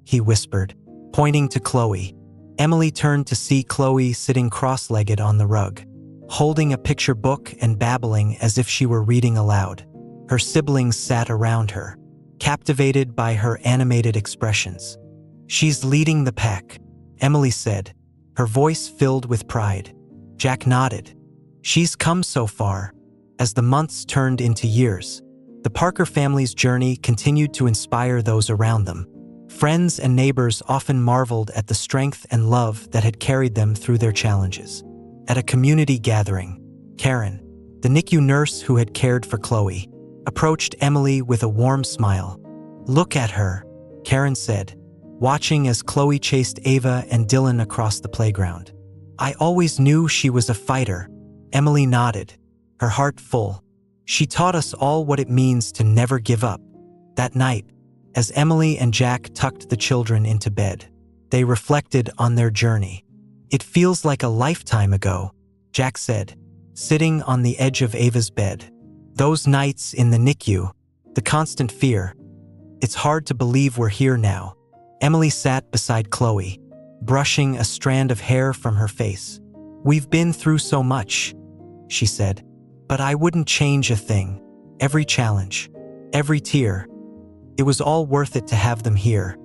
he whispered, pointing to Chloe. Emily turned to see Chloe sitting cross-legged on the rug, holding a picture book and babbling as if she were reading aloud. Her siblings sat around her, captivated by her animated expressions. "She's leading the pack," Emily said, her voice filled with pride. Jack nodded. "She's come so far." As the months turned into years, the Parker family's journey continued to inspire those around them. Friends and neighbors often marveled at the strength and love that had carried them through their challenges. At a community gathering, Karen, the NICU nurse who had cared for Chloe, approached Emily with a warm smile. "Look at her," Karen said, watching as Chloe chased Ava and Dylan across the playground. I always knew she was a fighter. Emily nodded, her heart full. She taught us all what it means to never give up. That night, as Emily and Jack tucked the children into bed, they reflected on their journey. It feels like a lifetime ago, Jack said, sitting on the edge of Ava's bed. Those nights in the NICU, the constant fear. It's hard to believe we're here now. Emily sat beside Chloe, brushing a strand of hair from her face. We've been through so much, she said, but I wouldn't change a thing. Every challenge, every tear. It was all worth it to have them here.